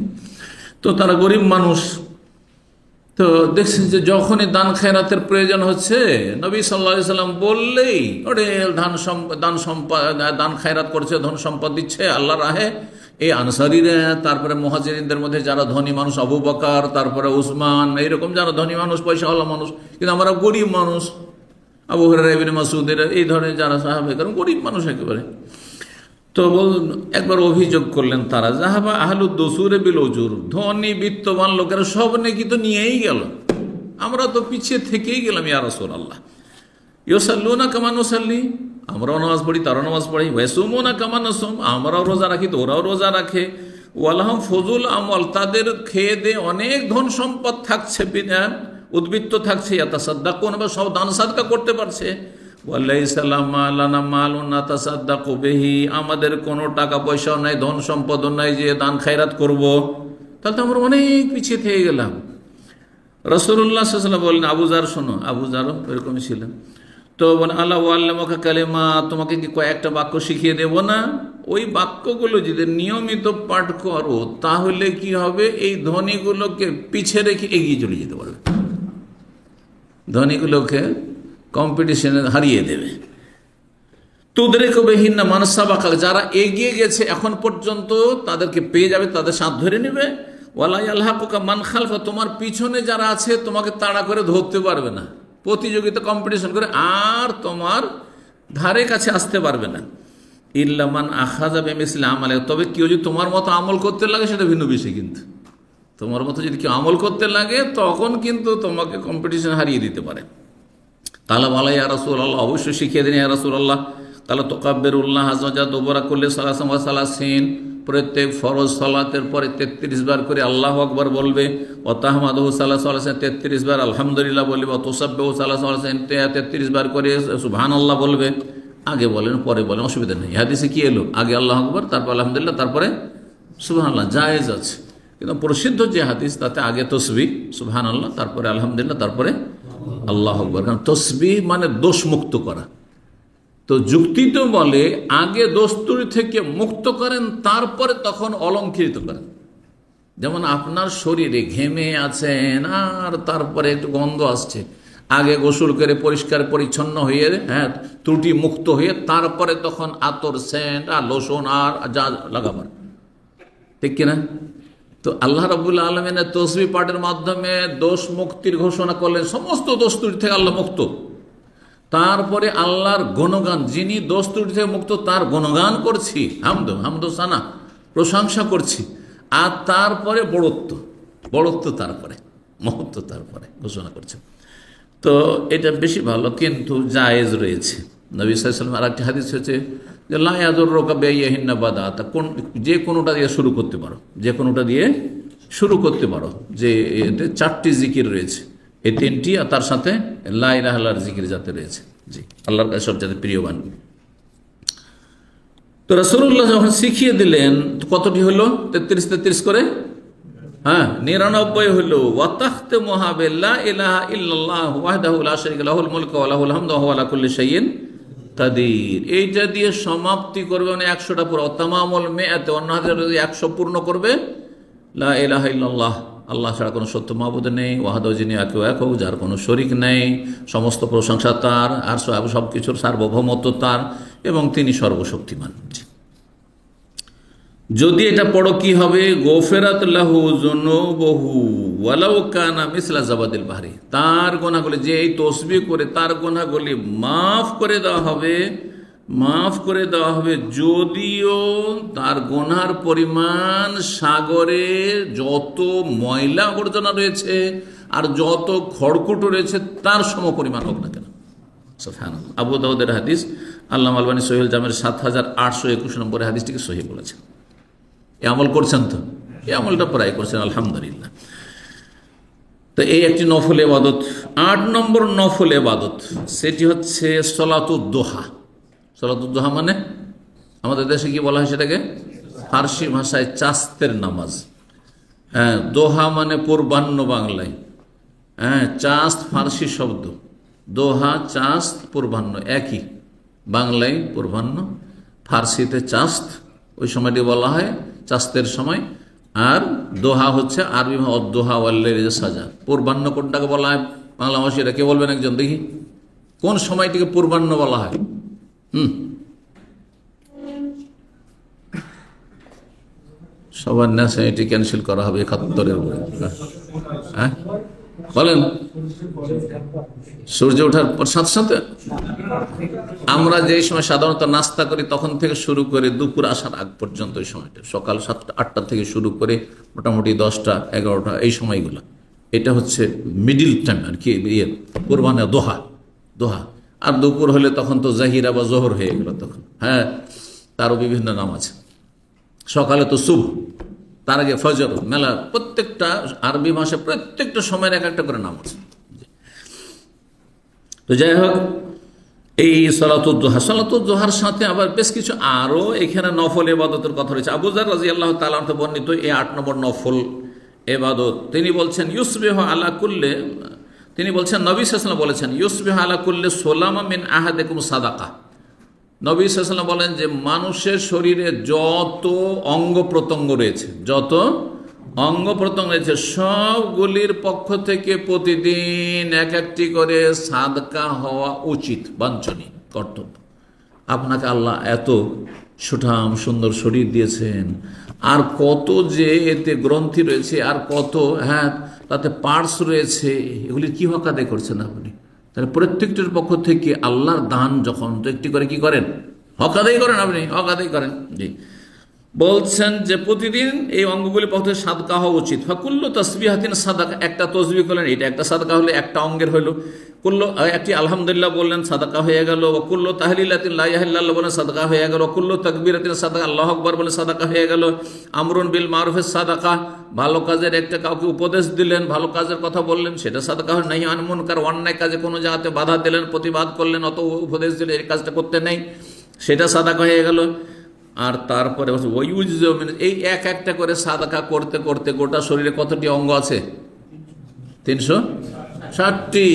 তো তারা গরিব মানুষ। তো দেখছেন যে যখনই দান খেরাতের প্রয়োজন হচ্ছে, নবী সাল্লাল্লাহু আলাইহি সাল্লাম বললেই ওরে দান খেরাত করছে, ধন সম্পদ দিচ্ছে আল্লাহর রাহে এই আনসারীরা। তারপরে মুহাজিরিনদের মধ্যে যারা ধনী মানুষ, আবু বকর, তারপরে উসমান, এইরকম যারা ধনী মানুষ, পয়সাওয়ালা মানুষ, কিন্তু আমরা গরিব মানুষ, আবু হুরায়রা, ইবনে মাসউদের, এই ধরনের যারা সাহাবায়ে কেরাম, গরিব মানুষ একেবারে। তো একবার অভিযোগ করলেন তারা, যাহাবা আহলুদ দুসুরে বিল উজুর, ধনী বিত্তবান লোকেরা সব নেকি তো নিয়েই গেল, আমরা তো পিছিয়ে থেকেই গেলাম। ইয়া রাসূলুল্লাহ, ইউসাল্লুনা কামা নুসাল্লি, আমরাও নামাজ পড়ি, তারাও নামাজ পড়ি, ওয়াসুমুনা কামা নাসুম, আমরাও রোজা রাখি তো ওরাও রোজা রাখে, ওয়ালাহুম ফজুল আমল, তাদের খেয়ে দে অনেক ধন সম্পদ থাকছে, উদ্বৃত্ত থাকছে, ইয়াতাসাদ্দাকুন, বা সব দান সাদকা করতে পারছে, আমাদের কোনো টাকা পয়সাও নাই, ধন সম্পদ নাই যে দান খায়রাত করব, তাহলে তো আমরা অনেক পিছিয়ে থেকে গেলাম। রাসূলুল্লাহ সাল্লাল্লাহু আলাইহি ওয়াসাল্লাম বললেন, আবু জার শোনো, আবু জারও এরকমই ছিলেন, তো বলেন আল্লাহ আল্লামাকা কালিমা, তোমাকে কি কয়েকটা বাক্য শিখিয়ে দেব না? ওই বাক্যগুলো যদি নিয়মিত পাঠ করো তাহলে কি হবে, এই ধনীগুলোকে পিছিয়ে রেখে এগিয়ে চলে যেতে পারবে, ধনীগুলোকে কম্পিটিশনে হারিয়ে দেবে। তুদরিকু বিহিন্না মান সাবাকা, যারা এগিয়ে গেছে এখন পর্যন্ত তাদেরকে পেয়ে যাবে, তাদের সাথ ধরে নেবে। ওয়ালা ইয়ালহাকুকা মান খালফা, তোমার পিছনে যারা আছে তোমাকে তাড়া করে ধরতে পারবে না, প্রতিযোগিতা কম্পিটিশন করে আর তোমার ধারে কাছে আসতে পারবে না। ইল্লা মান আখাযা বিমিসলি আমালে, তবে কেউ যদি তোমার মতো আমল করতে লাগে সেটা ভিন্ন বিষয়, কিন্তু তোমার মতো যদি কেউ আমল করতে লাগে তখন কিন্তু তোমাকে কম্পিটিশন হারিয়ে দিতে পারে। তাহলে বলা ইয়া রাসূলুল্লাহ, অবশ্যই শিখিয়ে দিন ইয়া রাসূলুল্লাহ। তাহলে তোকাব্বিরুল্লাহ আযজা ওয়া জাল্লা দুবরা কুল্লি সালাসাম ওয়া সালাসিন, প্রত্যেক ফরজ সালাতের পরে 33 বার করে আল্লাহু আকবার বলবে, ও তাহমাদুহু সালাসাম 33 বার আলহামদুলিল্লাহ বলবে, ও তুসাব্বিহু সালাসাম 33 বার করে সুবহানাল্লাহ বলবে। আগে বলেন পরে বলেন, অসুবিধা নেই। হাদিসে কি এলো, আগে আল্লাহু আকবার, তারপর আলহামদুলিল্লাহ, তারপরে সুবহানাল্লাহ, জায়েজ আছে। কিন্তু প্রসিদ্ধ যে হাদিস তাতে আগে তসবিহ সুবহানাল্লাহ, তারপরে আলহামদুলিল্লাহ, তারপরে আল্লাহু আকবার। কারণ তসবিহ মানে দোষ মুক্ত করা, তো যুক্তি তো বলে আগে দোষ ত্রুটি থেকে মুক্ত করেন, তারপরে তখন অলঙ্কৃত করেন। যেমন আপনার শরীরে ঘেমে আছেন আর তারপরে একটু গন্ধ আসছে, আগে গোসল করে পরিষ্কার পরিচ্ছন্ন হয়ে ত্রুটি মুক্ত হয়ে তারপরে তখন আতর, সেন্ট আর লোশন আর যা লাগাবার, ঠিক কিনা? তো আল্লাহ রাব্বুল আলামিনের তসবিহ পাঠের মাধ্যমে দোষ মুক্তির ঘোষণা করলেন, সমস্ত দোষ ত্রুটি থেকে আল্লাহ মুক্ত। তারপরে আল্লাহর গুণগান, যিনি দোষ ত্রুটি থেকে মুক্ত তার গুণগান করছি, হামদ সানা, প্রশংসা করছি। আর তারপরে বড়ত্ব তারপরে মহত্ব তারপরে ঘোষণা করছে। তো এটা বেশি ভালো, কিন্তু জায়েজ রয়েছে। নবী সাল্লাল্লাহু আলাইহি ওয়াসাল্লাম আরেকটি হাদিস হচ্ছে যে লা ইয়াদুররুকা বিআইহিন্না বাদাত, যে কোনোটা দিয়ে শুরু করতে পারো, যে কোনোটা দিয়ে শুরু করতে পারো। যে এতে 4টি জিকির রয়েছে, এই 3টি আর তার সাথে লা ইলাহা ইল্লাল্লাহর জিকির যাতে রয়েছে, জি আল্লাহর কাছে সবচেয়ে প্রিয়বান। তো রাসূলুল্লাহ যখন শিখিয়ে দিলেন, কতটি হলো? 33 করে, 99 হলো। ওয়া তাখতামুহা বিলা ইলাহা ইল্লাল্লাহ ওয়াহদাহু লা শারীকা লাহুল মুলকু ওয়া লাহুল হামদু ওয়া হুয়া আলা কুল্লি শাইইন কাদির। এইটা দিয়ে সমাপ্তি করবে, মানে 100টা পুরো, তামামুল মিআত, অন্য হাজার 100 পূর্ণ করবে। লা ইলাহা ইল্লাল্লাহ, আল্লাহ ছাড়া কোনো সত্য মাবুদ নেই, ওয়াহদাহু, যিনি একক, যার কোনো শরীক নেই, সমস্ত প্রশংসা তার, আর সব কিছুর সার্বভৌমত্ব তার, এবং তিনি সর্বশক্তিমান। যদি এটা পড়ো কি হবে? গফিরাত লাহু যুনুবুহু ওয়ালাউ কানা মিসলা জাবাদিল বাহরি, তার গুনাহগুলি, যে এই তসবিহ করে তার গুনাহগুলি মাফ করে দেওয়া হবে, যদিও তার গুনার পরিমাণ সাগরে যত ময়লা আবর্জনা রয়েছে আর যত খড়কুটো রয়েছে তার সমপরিমাণ হোক না কেন। সুবহানাল্লাহ। আবু দাউদের হাদিস, আল্লামা আলবানী সহিহুল জামের 7821 নম্বরের হাদিসটিকে সহিহ বলেছেন। এই আমল করছেন তো? এই আমলটা প্রায় করছেন, আলহামদুলিল্লাহ। তো এই একটি নফল ইবাদত। 8 নম্বর নফল ইবাদত, সেটি হচ্ছে সলাতুদ দোহা। সলাতুদ দোহা মানে আমাদের দেশে কি বলা হয় সেটাকে? ফার্সি ভাষায় চাস্তের নামাজ। দোহা মানে পূর্বাহ্ন বাংলায়, চাস্ত ফার্সি শব্দ, দোহা চাস্ত পূর্বাহ্ন একই, বাংলায় পূর্বাহ্ন, ফার্সিতে চাস্ত, ওই সময়টি বলা হয় চাস্তের সময়। আর দোহা হচ্ছে আরবি অদোহা ওয়াল্লাইলি সাজা। পূর্বাহ্ন কোনটাকে বলা হয় বাংলা ভাষায়? কে বলবেন একজন দেখি, কোন সময়টিকে পূর্বাহ্ন বলা হয়? সবার নেশা এটি ক্যান্সেল করা হবে 71-এর উপরে। হ্যাঁ বলেন, সূর্য ওঠার পর সাথে সাথে আমরা যে সময় সাধারণত নাস্তা করি তখন থেকে শুরু করে দুপুর আসার আগ পর্যন্ত, ওই সময়টা সকাল 7-8টা থেকে শুরু করে মোটামুটি 10টা 11টা, এই সময়গুলো, এটা হচ্ছে মিডিল টাইম আর কি, পূর্বাহ্ন দোহা। আর দুপুর হলে তখন তো জাহিরা বা জোহর হয়ে গেল তখন। তারও বিভিন্ন নাম আছে। সকালে তো সুবহ, তার আগে ফজর, মেলা, প্রত্যেকটা আরবি ভাষায় প্রত্যেকটা সময়ের এক একটা করে নাম আছে। তো যাই হোক, এই সালাতুদ্দোহার সাথে আবার বেশ কিছু আরো এখানে নফল ইবাদতের কথা রয়েছে। আবু যার রাদিয়াল্লাহু তাআলা আনহু বর্ণিত এই 8 নম্বর নফল ইবাদত, তিনি বলছেন ইউসবিহু আলা কুল্লি, তিনি বলছেন নবী সাল্লাল্লাহু আলাইহি ওয়াসাল্লাম বলেছেন ইউসবিহু আলা কুল্লি সুলামা মিন আহাদিকুম সাদাকা। নবী সাল্লাল্লাহু আলাইহি ওয়াসাল্লাম বলেন যে মানুষের শরীরে যত অঙ্গ প্রত্যঙ্গ রয়েছে, যত অঙ্গ প্রত্যঙ্গ রয়েছে সবগুলির পক্ষ থেকে প্রতিদিন এক একটি করে সাদকা হওয়া উচিত, বাঞ্ছনীয় কর্তব্য। আপনাকে আল্লাহ এত সুঠাম সুন্দর শরীর দিয়েছেন, আর কত যে এতে গ্রন্থি রয়েছে, আর কত তাতে পার্টস রয়েছে, এগুলির কি হক আদায় করছেন আপনি? তাহলে প্রত্যেকটির পক্ষ থেকে আল্লাহর দান যখন, তো একটি করে কি করেন? হক আদায় করেন, আপনি হক আদায় করেন। জি, বলছেন যে প্রতিদিন এই অঙ্গগুলি পক্ষে সাদকা হওয়া উচিত। ফাকুল্লু তাসবিহাতিন সাদাকা, একটা তসবিহ করলেন, এটা একটা সাদকা হলে একটা অঙ্গের হইল। কুল্লু, একটি আলহামদুলিল্লাহ বললেন, সাদাকা হয়ে গেল। কুল্লু তাহলিলাতিন লা ইলাহা ইল্লাল্লাহ বলেন, সাদাকা হয়ে গেল। কুল্লু তাকবীরাতিন সাদাকা, আল্লাহু আকবার বলে সাদাকা হয়ে গেল। আমরুন বিল মারুফের সাদাকা, ভালো কাজের একটা কাউকে উপদেশ দিলেন, ভালো কাজের কথা বললেন, সেটা সাদাকা হয়। নাহি আনিল মুনকার, অন্যায় কাজে কোনো জায়গাতে বাধা দিলেন, প্রতিবাদ করলেন, অত উপদেশ দিলেন এই কাজটা করতে নেই, সেটা সাদাকা হয়ে গেল। আর তারপরে এই এক একটা করে সাদাকা করতে করতে গোটা শরীরে কতটি অঙ্গ আছে? 360টি।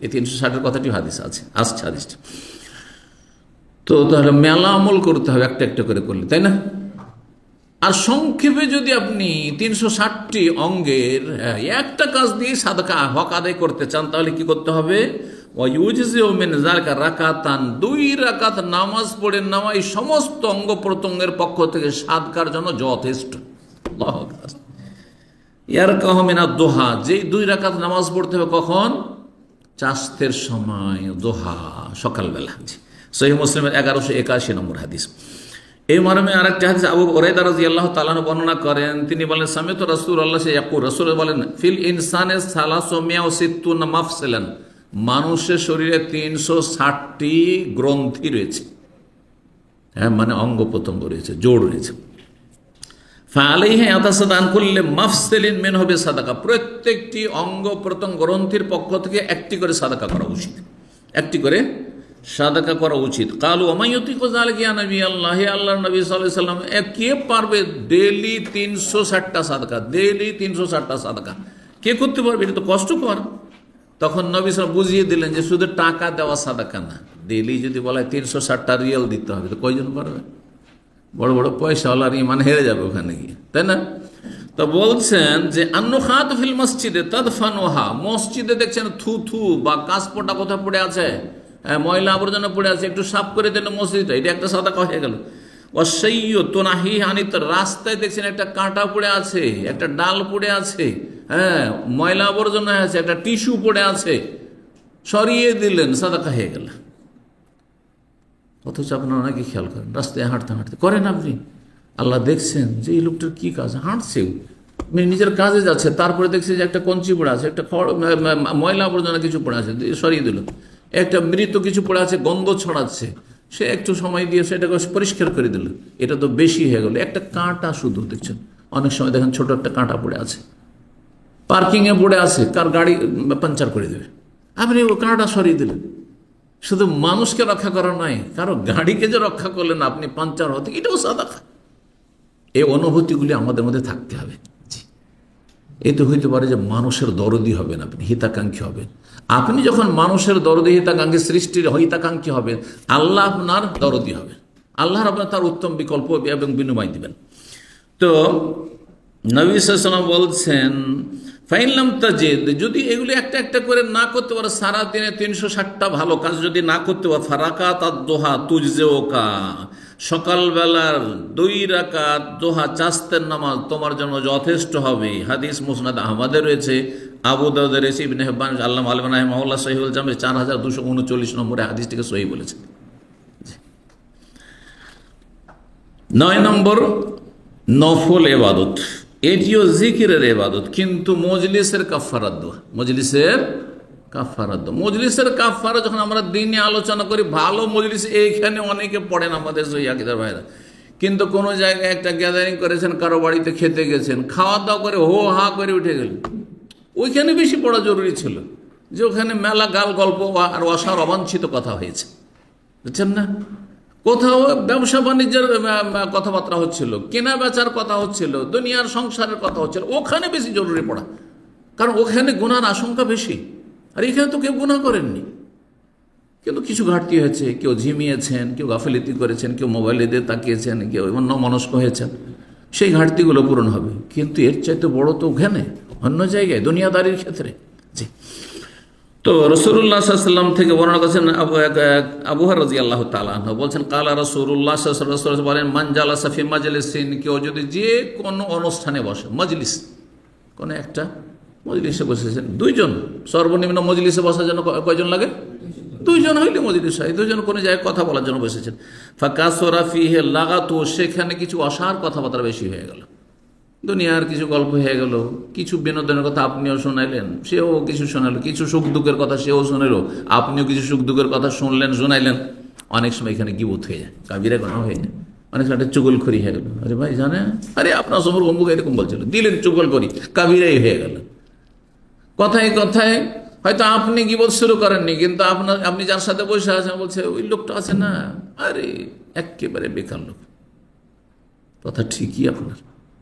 এই 360-এর কথাটি হাদিস আছে, আসছে হাদিসটা। তো তাহলে মেলা আমল করতে হবে একটা একটা করে করলে, তাই না? আর সংক্ষেপে যদি আপনি 360টি অঙ্গের একটা কাজ দিয়ে সাদকা হক আদায় করতে চান, তাহলে কি করতে হবে? রাকাতান, 2 রাকাত নামাজ পড়ে নেওয়া এই সমস্ত অঙ্গ প্রত্যঙ্গের পক্ষ থেকে সাদকার জন্য যথেষ্ট। ইয়ার কাহমিনা দোহা, যেই 2 রাকাত নামাজ পড়তে হবে কখন? চাস্তের সময়, দোহা, সকালবেলা। সহিহ মুসলিমের 1181 নম্বর হাদিস। এই মর্মে আরেকটি হাদিস আবু হুরায়রা রাদিয়াল্লাহু তাআলা বর্ণনা করেন, তিনি বলেন সামিতু রাসূলুল্লাহ ইয়াকুল, রাসূল বলেন ফিল ইনসানে 360 মাফসালান, মানুষের শরীরে 360টি গ্রন্থি রয়েছে, মানে অঙ্গ প্রত্যঙ্গ রয়েছে, জোড় রয়েছে। ফালাইহি আতাসাদান কুল্লি মাফসালিন মিনহু বিসাদাকা, প্রত্যেকটি অঙ্গ প্রত্যঙ্গ গ্রন্থির পক্ষ থেকে একটি করে সাদাকা করা উচিত, একটি করে সাদাকা করা উচিত। কালু ওমাইয়ুতিকু যালিকা ইয়া নবী আল্লাহ, হে আল্লাহর নবী সাল্লাল্লাহু আলাইহি ওয়াসাল্লাম, কে পারবে ডেইলি 360টা সাদাকা, ডেইলি 360টা সাদাকা কে করতে পারবে? এটা তো কষ্টকর। তখন নবী সাল্লাল্লাহু বুঝিয়ে দিলেন যে শুধু টাকা দেওয়া সাদাকা না, ডেইলি যদি বলা হয় 360টা রিয়াল দিতে হবে, তো কয়জন পারবে? বড় বড় পয়সাওয়ালার ইমান হেরে যাবে ওখানে গিয়ে, তাই না? তো বলছেন যে আন্নুখাত ফিল মসজিদে তাদফানুহা, মসজিদে দেখছেন থুথু বা কাঁচপটা কোথাও পড়ে আছে, ময়লা আবর্জনা পড়ে আছে, একটু সাফ করে দিল মসজিদটা, এটা একটা সাদাকা হয়ে গেল। অসহ্য তোনাহি হানিত, রাস্তায় দেখছেন একটা কাঁটা পড়ে আছে, একটা ডাল পড়ে আছে, ময়লা আবর্জনা আছে, একটা টিস্যু পড়ে আছে, সরিয়ে দিলেন, সাদাকা হয়ে গেল। অথচ আপনারা অনেকে খেয়াল করেন, রাস্তায় হাঁটতে হাঁটতে করেন আপনি, আল্লাহ দেখছেন যে এই লোকটার কি কাজ, হাঁটছে, নিজের কাজে যাচ্ছে, তারপরে দেখছে যে একটা কঞ্চি পড়ে আছে, একটা ময়লা আবর্জনা কিছু পড়ে আছে, সরিয়ে দিল। একটা মৃত কিছু পড়ে আছে, গন্ধ ছড়াচ্ছে, সে একটু সময় দিয়ে সেটাকে পরিষ্কার করে দিল, এটা তো বেশি হয়ে গেল। একটা কাঁটা শুধু দেখছেন, অনেক সময় দেখেন ছোট একটা কাঁটা পড়ে আছে, পার্কিংয়ে পড়ে আছে, কার গাড়ি পাঞ্চার করে দেবে, আপনি ও কাঁটা সরিয়ে দিলেন। শুধু মানুষকে রক্ষা করা নয়, কারো গাড়িকে যে রক্ষা করলেন আপনি পাঞ্চার হতে, এটাও সাদাকা। এই অনুভূতিগুলি আমাদের মধ্যে থাকতে হবে। এই তো হইতে পারে যে মানুষের দরদি হবেন, আপনি হিতাকাঙ্ক্ষী হবেন। আপনি যখন মানুষের দরদি হিতাকাঙ্ক্ষী, সৃষ্টির হিতাকাঙ্ক্ষী হবেন, আল্লাহ আপনার দরদি হবেন, আল্লাহর আপনার তার উত্তম বিকল্প এবং বিনিময় দিবেন। তো নবী সাল্লাল্লাহু আলাইহি ওয়াসাল্লাম বলছেন ফাইনলাম তাজিদ, যদি এগুলি একটা একটা করে না করতে পারো, সারাদিনে 360টা ভালো কাজ যদি না করতে পারো, ফারাকাত আদ-দুহা তুজজিউকা, সকালবেলার 2 রাকাত দোহা চাস্তের নামাজ তোমার জন্য যথেষ্ট হবে। হাদিস মুসনাদ আহমদে রয়েছে, আবু দাউদে রয়েছে, ইবনে হিব্বান আল্লামা আলবানী রাহিমাহুল্লাহ সহিহুল জামে 4239 নম্বরে হাদিসটিকে সহিহ বলেছেন। 9 নম্বর নফল ইবাদত, এটিও জিকিরের ইবাদত, কিন্তু মজলিসের কাফারাত দোয়া, মজলিসের কাফারাত দোয়া। মজলিসের কাফারা যখন আমরা দিনে আলোচনা করি, ভালো মজলিস এইখানে অনেকে পড়েন আমাদের সহিদার ভাইরা, কিন্তু কোনো জায়গায় একটা গ্যাদারিং করেছেন, কারো বাড়িতে খেতে গেছেন, খাওয়া দাওয়া করে হো হা করে উঠে গেলেন, ওইখানে বেশি পড়া জরুরি ছিল, যে ওখানে মেলা গাল গল্প আর অসার অবাঞ্ছিত কথা হয়েছে, বুঝছেন না? কোথাও ব্যবসা বাণিজ্যের কথাবার্তা হচ্ছিল, কেনা বেচার কথা হচ্ছিল, দুনিয়ার সংসারের কথা হচ্ছিল, ওখানে বেশি জরুরি পড়া, কারণ ওখানে গুনার আশঙ্কা বেশি। আর এখানে তো কেউ গুনাহ করেননি, কিন্তু কিছু ঘাটতি হয়েছে, কেউ ঝিমিয়েছেন, কেউ গাফিলতি করেছেন, কেউ মোবাইলে দিয়ে তাকিয়েছেন, কেউ অন্যমনস্ক হয়েছেন, সেই ঘাটতিগুলো পূরণ হবে। কিন্তু এর চাইতে বড় তো ওখানে অন্য জায়গায় দুনিয়াদারির ক্ষেত্রে। জি। তো রাসূলুল্লাহ সাল্লাল্লাহু আলাইহি ওয়াসাল্লাম থেকে বর্ণনা করেছেন আবু হুরায়রা রাদিয়াল্লাহু তাআলা আনহু বলছেন, কালা রাসূলুল্লাহ সাল্লাল্লাহু আলাইহি ওয়াসাল্লাম বলেন, মান জালাসা ফি মাজলিসিন, কেউ যদি যে কোনো অনুষ্ঠানে বসে, মজলিস কোনো একটা মজলিসে বসেছেন, দুইজন, সর্বনিম্ন মজলিসে বসার জন্য কয়জন লাগে? দুইজন হইলে মজলিস হয়। দুইজন কোনো জায়গায় কথা বলার জন্য বসেছেন, ফাকাসরা ফিহি লাগাতু, সেখানে কিছু অসার কথাবার্তা বেশি হয়ে গেল, দুনিয়ার কিছু গল্প হয়ে গেল, কিছু বিনোদনের কথা আপনিও শোনাইলেন, সেও কিছু শোনালো, কিছু সুখ দুঃখের কথা সেও শোনালো, আপনিও কিছু সুখ দুঃখের কথা শুনলেন, শোনাইলেন। অনেক সময় এখানে গীবত হয়ে যায়, কাবিরা গুনাহ হয়ে যায়। অনেক সময় একটা চুগলখড়ি হয়ে গেল, আরে ভাই জানেন, আরে আপনার সময় অমুক এরকম বলছিল, দিলেন চুগলখড়ি, কাবিরাই হয়ে গেল। কথায় কথায় হয়তো আপনি গীবত শুরু করেননি, কিন্তু আপনি যার সাথে বসে আছেন বলছে, ওই লোকটা আছে না, আরে একেবারে বেকার লোক। কথা ঠিকই আপনার,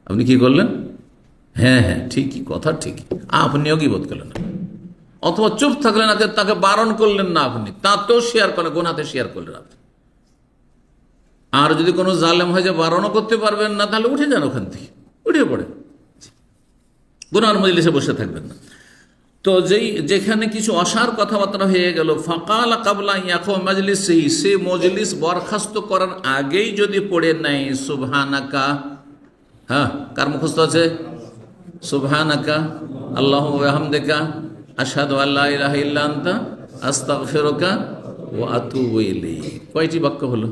আপনি কি করলেন? হ্যাঁ হ্যাঁ ঠিকই, কথা ঠিকই, আপনিও গীবত করলেন। অথবা চুপ থাকলেন, তাকে বারণ করলেন না আপনি, তাতেও শেয়ার করলেন, গোনাতে শেয়ার করলেন আপনি। আর যদি কোনো জালেম হয় যে বারণও করতে পারবেন না, তাহলে উঠে যান ওখান থেকে, উঠে পড়েন, গুনার মজলিসে বসে থাকবেন না। তো যেখানে কিছু অসার কথাবার্তা হয়ে গেল, ফাকাল কাবলা ইয়াকু মাজলিসি, সে মজলিস বরখাস্ত করার আগেই যদি পড়ে নাই সুবহানাকা, হ্যাঁ কার মুখস্থ আছে? সুবহানাকা আল্লাহু ওয়া বিহামদিকা আশহাদু আল্লা ইলাহা ইল্লা আনতা আস্তাগফিরুকা ওয়া আতুবু ইলাইক। কয়টি বাক্য হলো?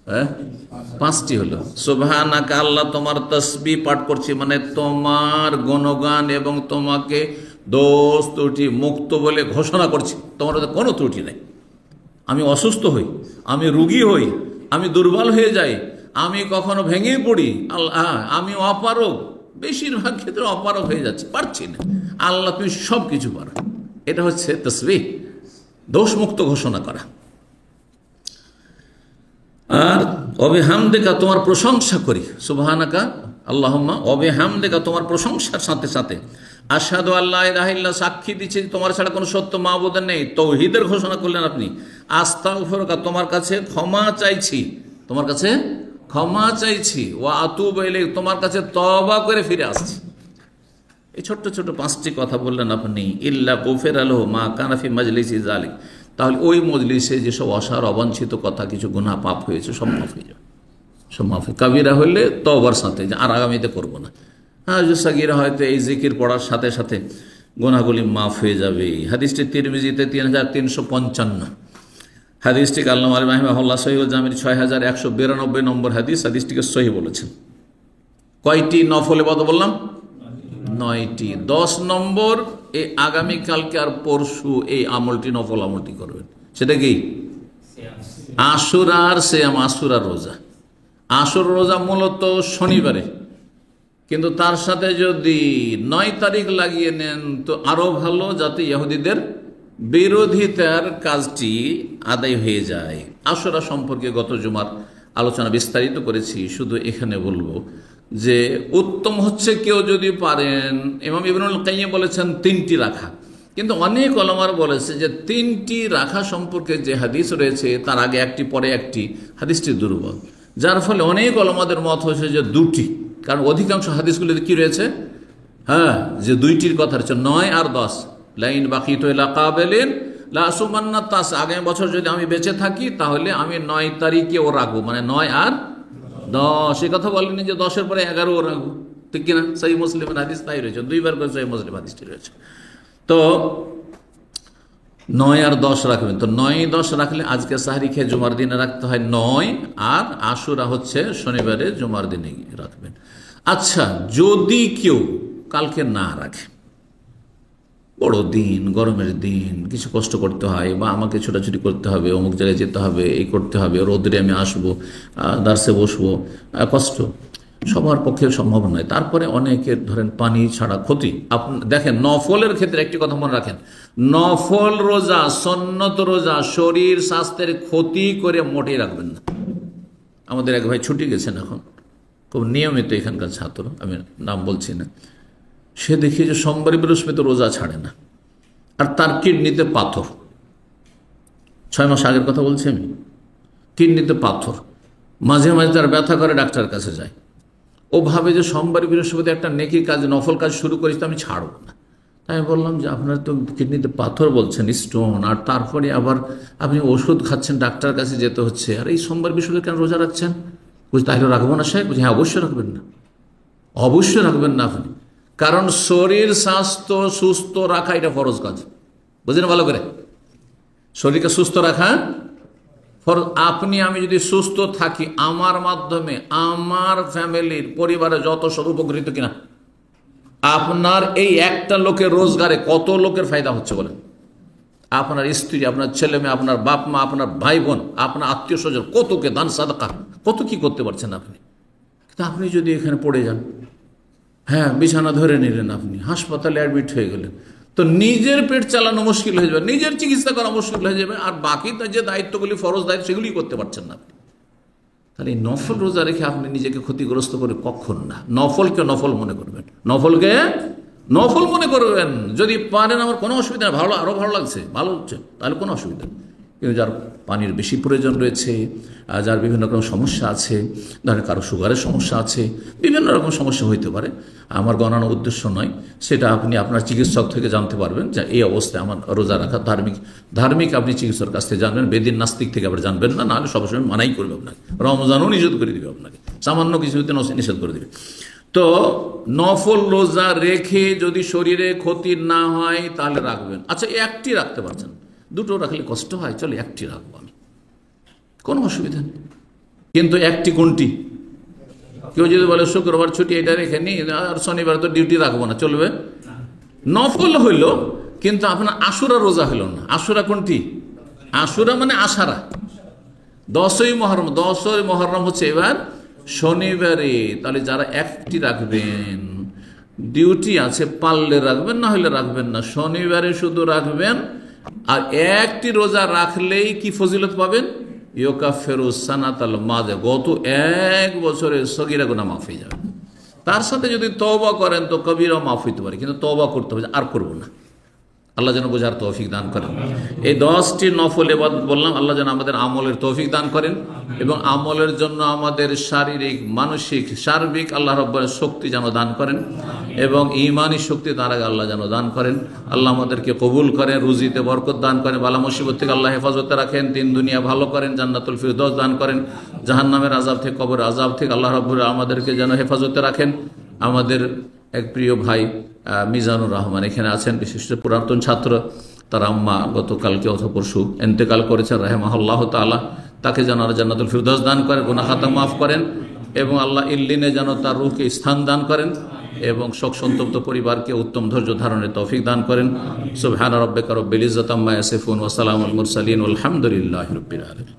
হ্যাঁ, 5টি হলো। সুবহানাকা, আল্লাহ তোমার তাসবিহ পাঠ করছি, মানে তোমার গুণগান এবং তোমাকে দোষ ত্রুটি মুক্ত বলে ঘোষণা করছি, তোমার কোনো ত্রুটি নেই। আমি অসুস্থ হই, আমি রুগী হই, আমি দুর্বল হয়ে যাই, আমি কখনো ভেঙে পড়ি, আল্লাহ আমি অপারগ, বেশিরভাগ ক্ষেত্রে অপারগ হয়ে যাচ্ছে, পারছি না, আল্লাহ তুমি সব কিছু পারো। এটা হচ্ছে তাসবিহ, দোষমুক্ত ঘোষণা করা। আর অবিহামদিকা, তোমার প্রশংসা করি, সুবহানাকা আল্লাহুম্মা অবিহামদিকা, তোমার প্রশংসার সাথে সাথে আশহাদু আল্লা ইলাহা ইল্লা, সাক্ষী দিচ্ছি তোমার ছাড়া কোনো সত্য মাবুদ নেই, তাওহীদের ঘোষণা করলেন আপনি। আস্তাগফিরুকা, তোমার কাছে ক্ষমা চাইছি, তোমার কাছে ক্ষমা চাইছি। ওয়া আতুবু ইলাইক, তোমার কাছে তওবা করে ফিরে আসছি। এই ছোট্ট ছোট্ট 5টি কথা বললেন আপনি। ইল্লা গুফিরা লাহু মা কানা ফি মাজলিসি যালিক, তাহলে ওই মজলিসে যেসব অসার অবাঞ্ছিত কথা, কিছু গুনাহ পাপ হয়েছে, সব মাফ হয়ে যাবে, সব মাফ। কাবিরা হইলে তওবার সাথে, যে আর আগামীতে করবো না। হ্যাঁ, যে সাগীরা হয়তো এই জিকির পড়ার সাথে সাথে গুনাহগুলি মাফ হয়ে যাবে। হাদিসটি তিরমিজিতে 3355, হাদিসটিকে আল্লামা আলী রাহিমাহুল্লাহ সহিহুল জামির 6192 নম্বর হাদিস, হাদিসটিকে সহিহ বলেছেন। কয়টি নফল ইবাদত বললাম? 9টি। 10 নম্বর, এই আগামীকালকে আর পরশু এই আমলটি, নফল আমলটি করবেন। সেটা কি? আশুরার সিয়াম, আশুরার রোজা। আশুর রোজা মূলত শনিবারে, কিন্তু তার সাথে যদি 9 তারিখ লাগিয়ে নেন তো আরো ভালো, যাতে ইহুদিদের বিরোধিতার কাজটি আদায় হয়ে যায়। আশুরা সম্পর্কে গত জুমার আলোচনা বিস্তারিত করেছি, শুধু এখানে বলবো যে উত্তম হচ্ছে কেউ যদি পারেন, ইমাম ইবনুল কাইয়্যিম বলেছেন 3টি রাখা, কিন্তু অনেক ওলামার বলেছে যে 3টি রাখা সম্পর্কে যে হাদিস রয়েছে তার আগে একটি পরে একটি, হাদিসটি দুর্বল, যার ফলে অনেক ওলামাদের মত হয়েছে যে 2টি, কারণ অধিকাংশ হাদিসগুলিতে কি রয়েছে? হ্যাঁ, যে 2টির কথা রয়েছে, 9 আর 10। লাইন বাকি তো এলাকাবেলেন লাসুমান্না তাস, আগামী বছর যদি আমি বেঁচে থাকি তাহলে আমি 9 তারিখেও রাখবো, মানে 9 আর 10। এই কথা বলেনি যে 10-এর পরে 11ও রাখবো, ঠিক কিনা? সহিহ মুসলিমের হাদিস তাই রয়েছে, 2বার করে সহিহ মুসলিম হাদিসটি রয়েছে। তো 9 আর 10 রাখবেন। তো 9-10 রাখলে আজকে সাহরি খেয়ে জুমার দিনে রাখতে হয় 9, আর আশুরা হচ্ছে শনিবারে জুমার দিনে রাখবেন। আচ্ছা, যদি কেউ কালকে না রাখে, বড় দিন, গরমের দিন, কিছু কষ্ট করতে হয়, বা আমাকে ছোটাছুটি করতে হবে, অমুক জায়গায় যেতে হবে, এই করতে হবে, রোদরে আমি আসবো, দার্সে বসবো, কষ্ট, সবার পক্ষে সম্ভব নয়। তারপরে অনেকের ধরেন পানি ছাড়া ক্ষতি। দেখেন নফলের ক্ষেত্রে একটি কথা মনে রাখেন, নফল রোজা, সন্নত রোজা শরীর স্বাস্থ্যের ক্ষতি করে মোটেই রাখবেন না। আমাদের এক ভাই ছুটি গেছেন, এখন খুব নিয়মিত এখানকার ছাত্র, আমি নাম বলছি না, সে দেখি যে সোমবার বৃহস্পতি রোজা ছাড়ে না, আর তার কিডনিতে পাথর। 6 মাস আগের কথা বলছি আমি। কিডনিতে পাথর, মাঝে মাঝে তার ব্যথা করে, ডাক্তারের কাছে যায়। ও ভাবে যে সোমবার বৃহস্পতি একটা নেকির কাজ, নফল কাজ শুরু করেছি, তো আমি ছাড়বো না। তাই আমি বললাম যে আপনার তো কিডনিতে পাথর বলছেন, স্টোন, আর তারপরে আবার আপনি ওষুধ খাচ্ছেন, ডাক্তারের কাছে যেতে হচ্ছে, আর এই সোমবার বৃহস্পতি কেন রোজা রাখছেন? বুঝি তাহলে রাখবো না সাহেব? বুঝি হ্যাঁ, অবশ্যই রাখবেন না, অবশ্যই রাখবেন না আপনি। কারণ শরীর স্বাস্থ্য সুস্থ রাখা এটা ফরজ কাজ, বুঝলেন ভালো করে? শরীরকে সুস্থ রাখা ফরজ। আপনি আমি যদি সুস্থ থাকি, আমার মাধ্যমে আমার ফ্যামিলির পরিবারে যত সব উপকৃত কিনা, আপনার এই একটা লোকের রোজগারে কত লোকের ফায়দা হচ্ছে বলেন? আপনার স্ত্রী, আপনার ছেলে মেয়ে, আপনার বাপ মা, আপনার ভাই বোন, আপনার আত্মীয় স্বজন, কতকে দান সাদাকা, কত কি করতে পারছেন আপনি। কিন্তু আপনি যদি এখানে পড়ে যান, হ্যাঁ, বিছানা ধরে নিলেন, আপনি হাসপাতালে অ্যাডমিট হয়ে গেলেন, তো নিজের পেট চালানো মুশকিল হয়ে যাবে, নিজের চিকিৎসা করা মুশকিল হয়ে যাবে, আর বাকি যে দায়িত্বগুলি ফরজ দায়িত্ব সেগুলি করতে পারছেন না আপনি। তাহলে এই নফল রোজা রেখে আপনি নিজেকে ক্ষতিগ্রস্ত করে কখন না। নফলকে নফল মনে করবেন, নফলকে নফল মনে করবেন। যদি পারেন, আমার কোনো অসুবিধা নেই, ভালো, আরও ভালো লাগছে, ভালো হচ্ছে, তাহলে কোনো অসুবিধা নেই। কিন্তু যার পানির বেশি প্রয়োজন রয়েছে, যার বিভিন্ন রকম সমস্যা আছে, ধরেন কারো সুগারের সমস্যা আছে, বিভিন্ন রকম সমস্যা হইতে পারে, আমার গণানোর উদ্দেশ্য নয়, সেটা আপনি আপনার চিকিৎসক থেকে জানতে পারবেন যে এই অবস্থায় আমার রোজা রাখা ধার্মিক আপনি চিকিৎসকের কাছ থেকে জানবেন, বেদিন নাস্তিক থেকে আবার জানবেন না, নাহলে সবসময় মানাই করবে আপনাকে, রমজানও নিষেধ করে দিবে আপনাকে, সামান্য কিছুতে নিষেধ করে দেবে। তো নফল রোজা রেখে যদি শরীরে ক্ষতি না হয় তাহলে রাখবেন। আচ্ছা, একটি রাখতে পারছেন, দুটো রাখলে কষ্ট হয়, চলে একটি রাখবো আমি, কোনো অসুবিধা নেই। কিন্তু একটি কোনটি? কেউ যদি বলে শুক্রবার ছুটি, এটা রেখে নি, আর শনিবার তো ডিউটি রাখবো না, চলবে? নফল হইল, কিন্তু আপনার আশুরা রোজা হইল না। আশুরা কোনটি? আশুরা মানে আষাঢ়া, 10ই মহরম হচ্ছে এবার শনিবারে। তাহলে যারা একটি রাখবেন, ডিউটি আছে, পারলে রাখবেন, না হলে রাখবেন না, শনিবারে শুধু রাখবেন। আর একটি রোজা রাখলেই কি ফজিলত পাবেন? ইউকাফিরুস সানাতাল মাযিয়া, গত 1 বছরের সগীরা গুনাহ মাফ হয়ে যাবে। তার সাথে যদি তওবা করেন তো কবিরাও মাফ হইতে পারে, কিন্তু তওবা করতে হবে, আর করব না। আল্লাহ যেন বোঝার তৌফিক দান করেন। এই 10টি নফল ইবাদত বললাম, আল্লাহ যেন আমাদের আমলের তৌফিক দান করেন, এবং আমলের জন্য আমাদের শারীরিক, মানসিক, সার্বিক আল্লাহ রাব্বুল শক্তি যেন দান করেন, এবং ঈমানি শক্তি তার আগে আল্লাহ যেন দান করেন। আল্লাহ আমাদেরকে কবুল করেন, রুজিতে বরকত দান করেন, বালা মুসিবত থেকে আল্লাহ হেফাজতে রাখেন, দিন দুনিয়া ভালো করেন, জান্নাতুল ফিরদৌস দান করেন, জাহান্নামের আযাব থেকে, কবরের আযাব থেকে আল্লাহ রাব্বুল আমাদেরকে যেন হেফাজতে রাখেন। আমাদের এক প্রিয় ভাই মিজানুর রহমান এখানে আছেন, বিশিষ্ট পুরাতন ছাত্র, তার আম্মা গতকালকে অথবা পরশু ইন্তেকাল করেছেন, রাহিমাহুল্লাহ তাআলা। তাকে যেন জান্নাতুল ফিরদৌস দান করেন, গুনাহ খাতা মাফ করেন, এবং আল্লাহ ইল্লিনে যেন তার রূহকে স্থান দান করেন, এবং শোক সন্তপ্ত পরিবারকে উত্তম ধৈর্য ধারণের তৌফিক দান করেন। সুবহান রাব্বিকা রব্বিল ইজ্জাতি আম্মা ইয়াসিফুন ওয়া সালামুল মুরসালিন ওয়াল হামদুলিল্লাহি রাব্বিল আলামিন।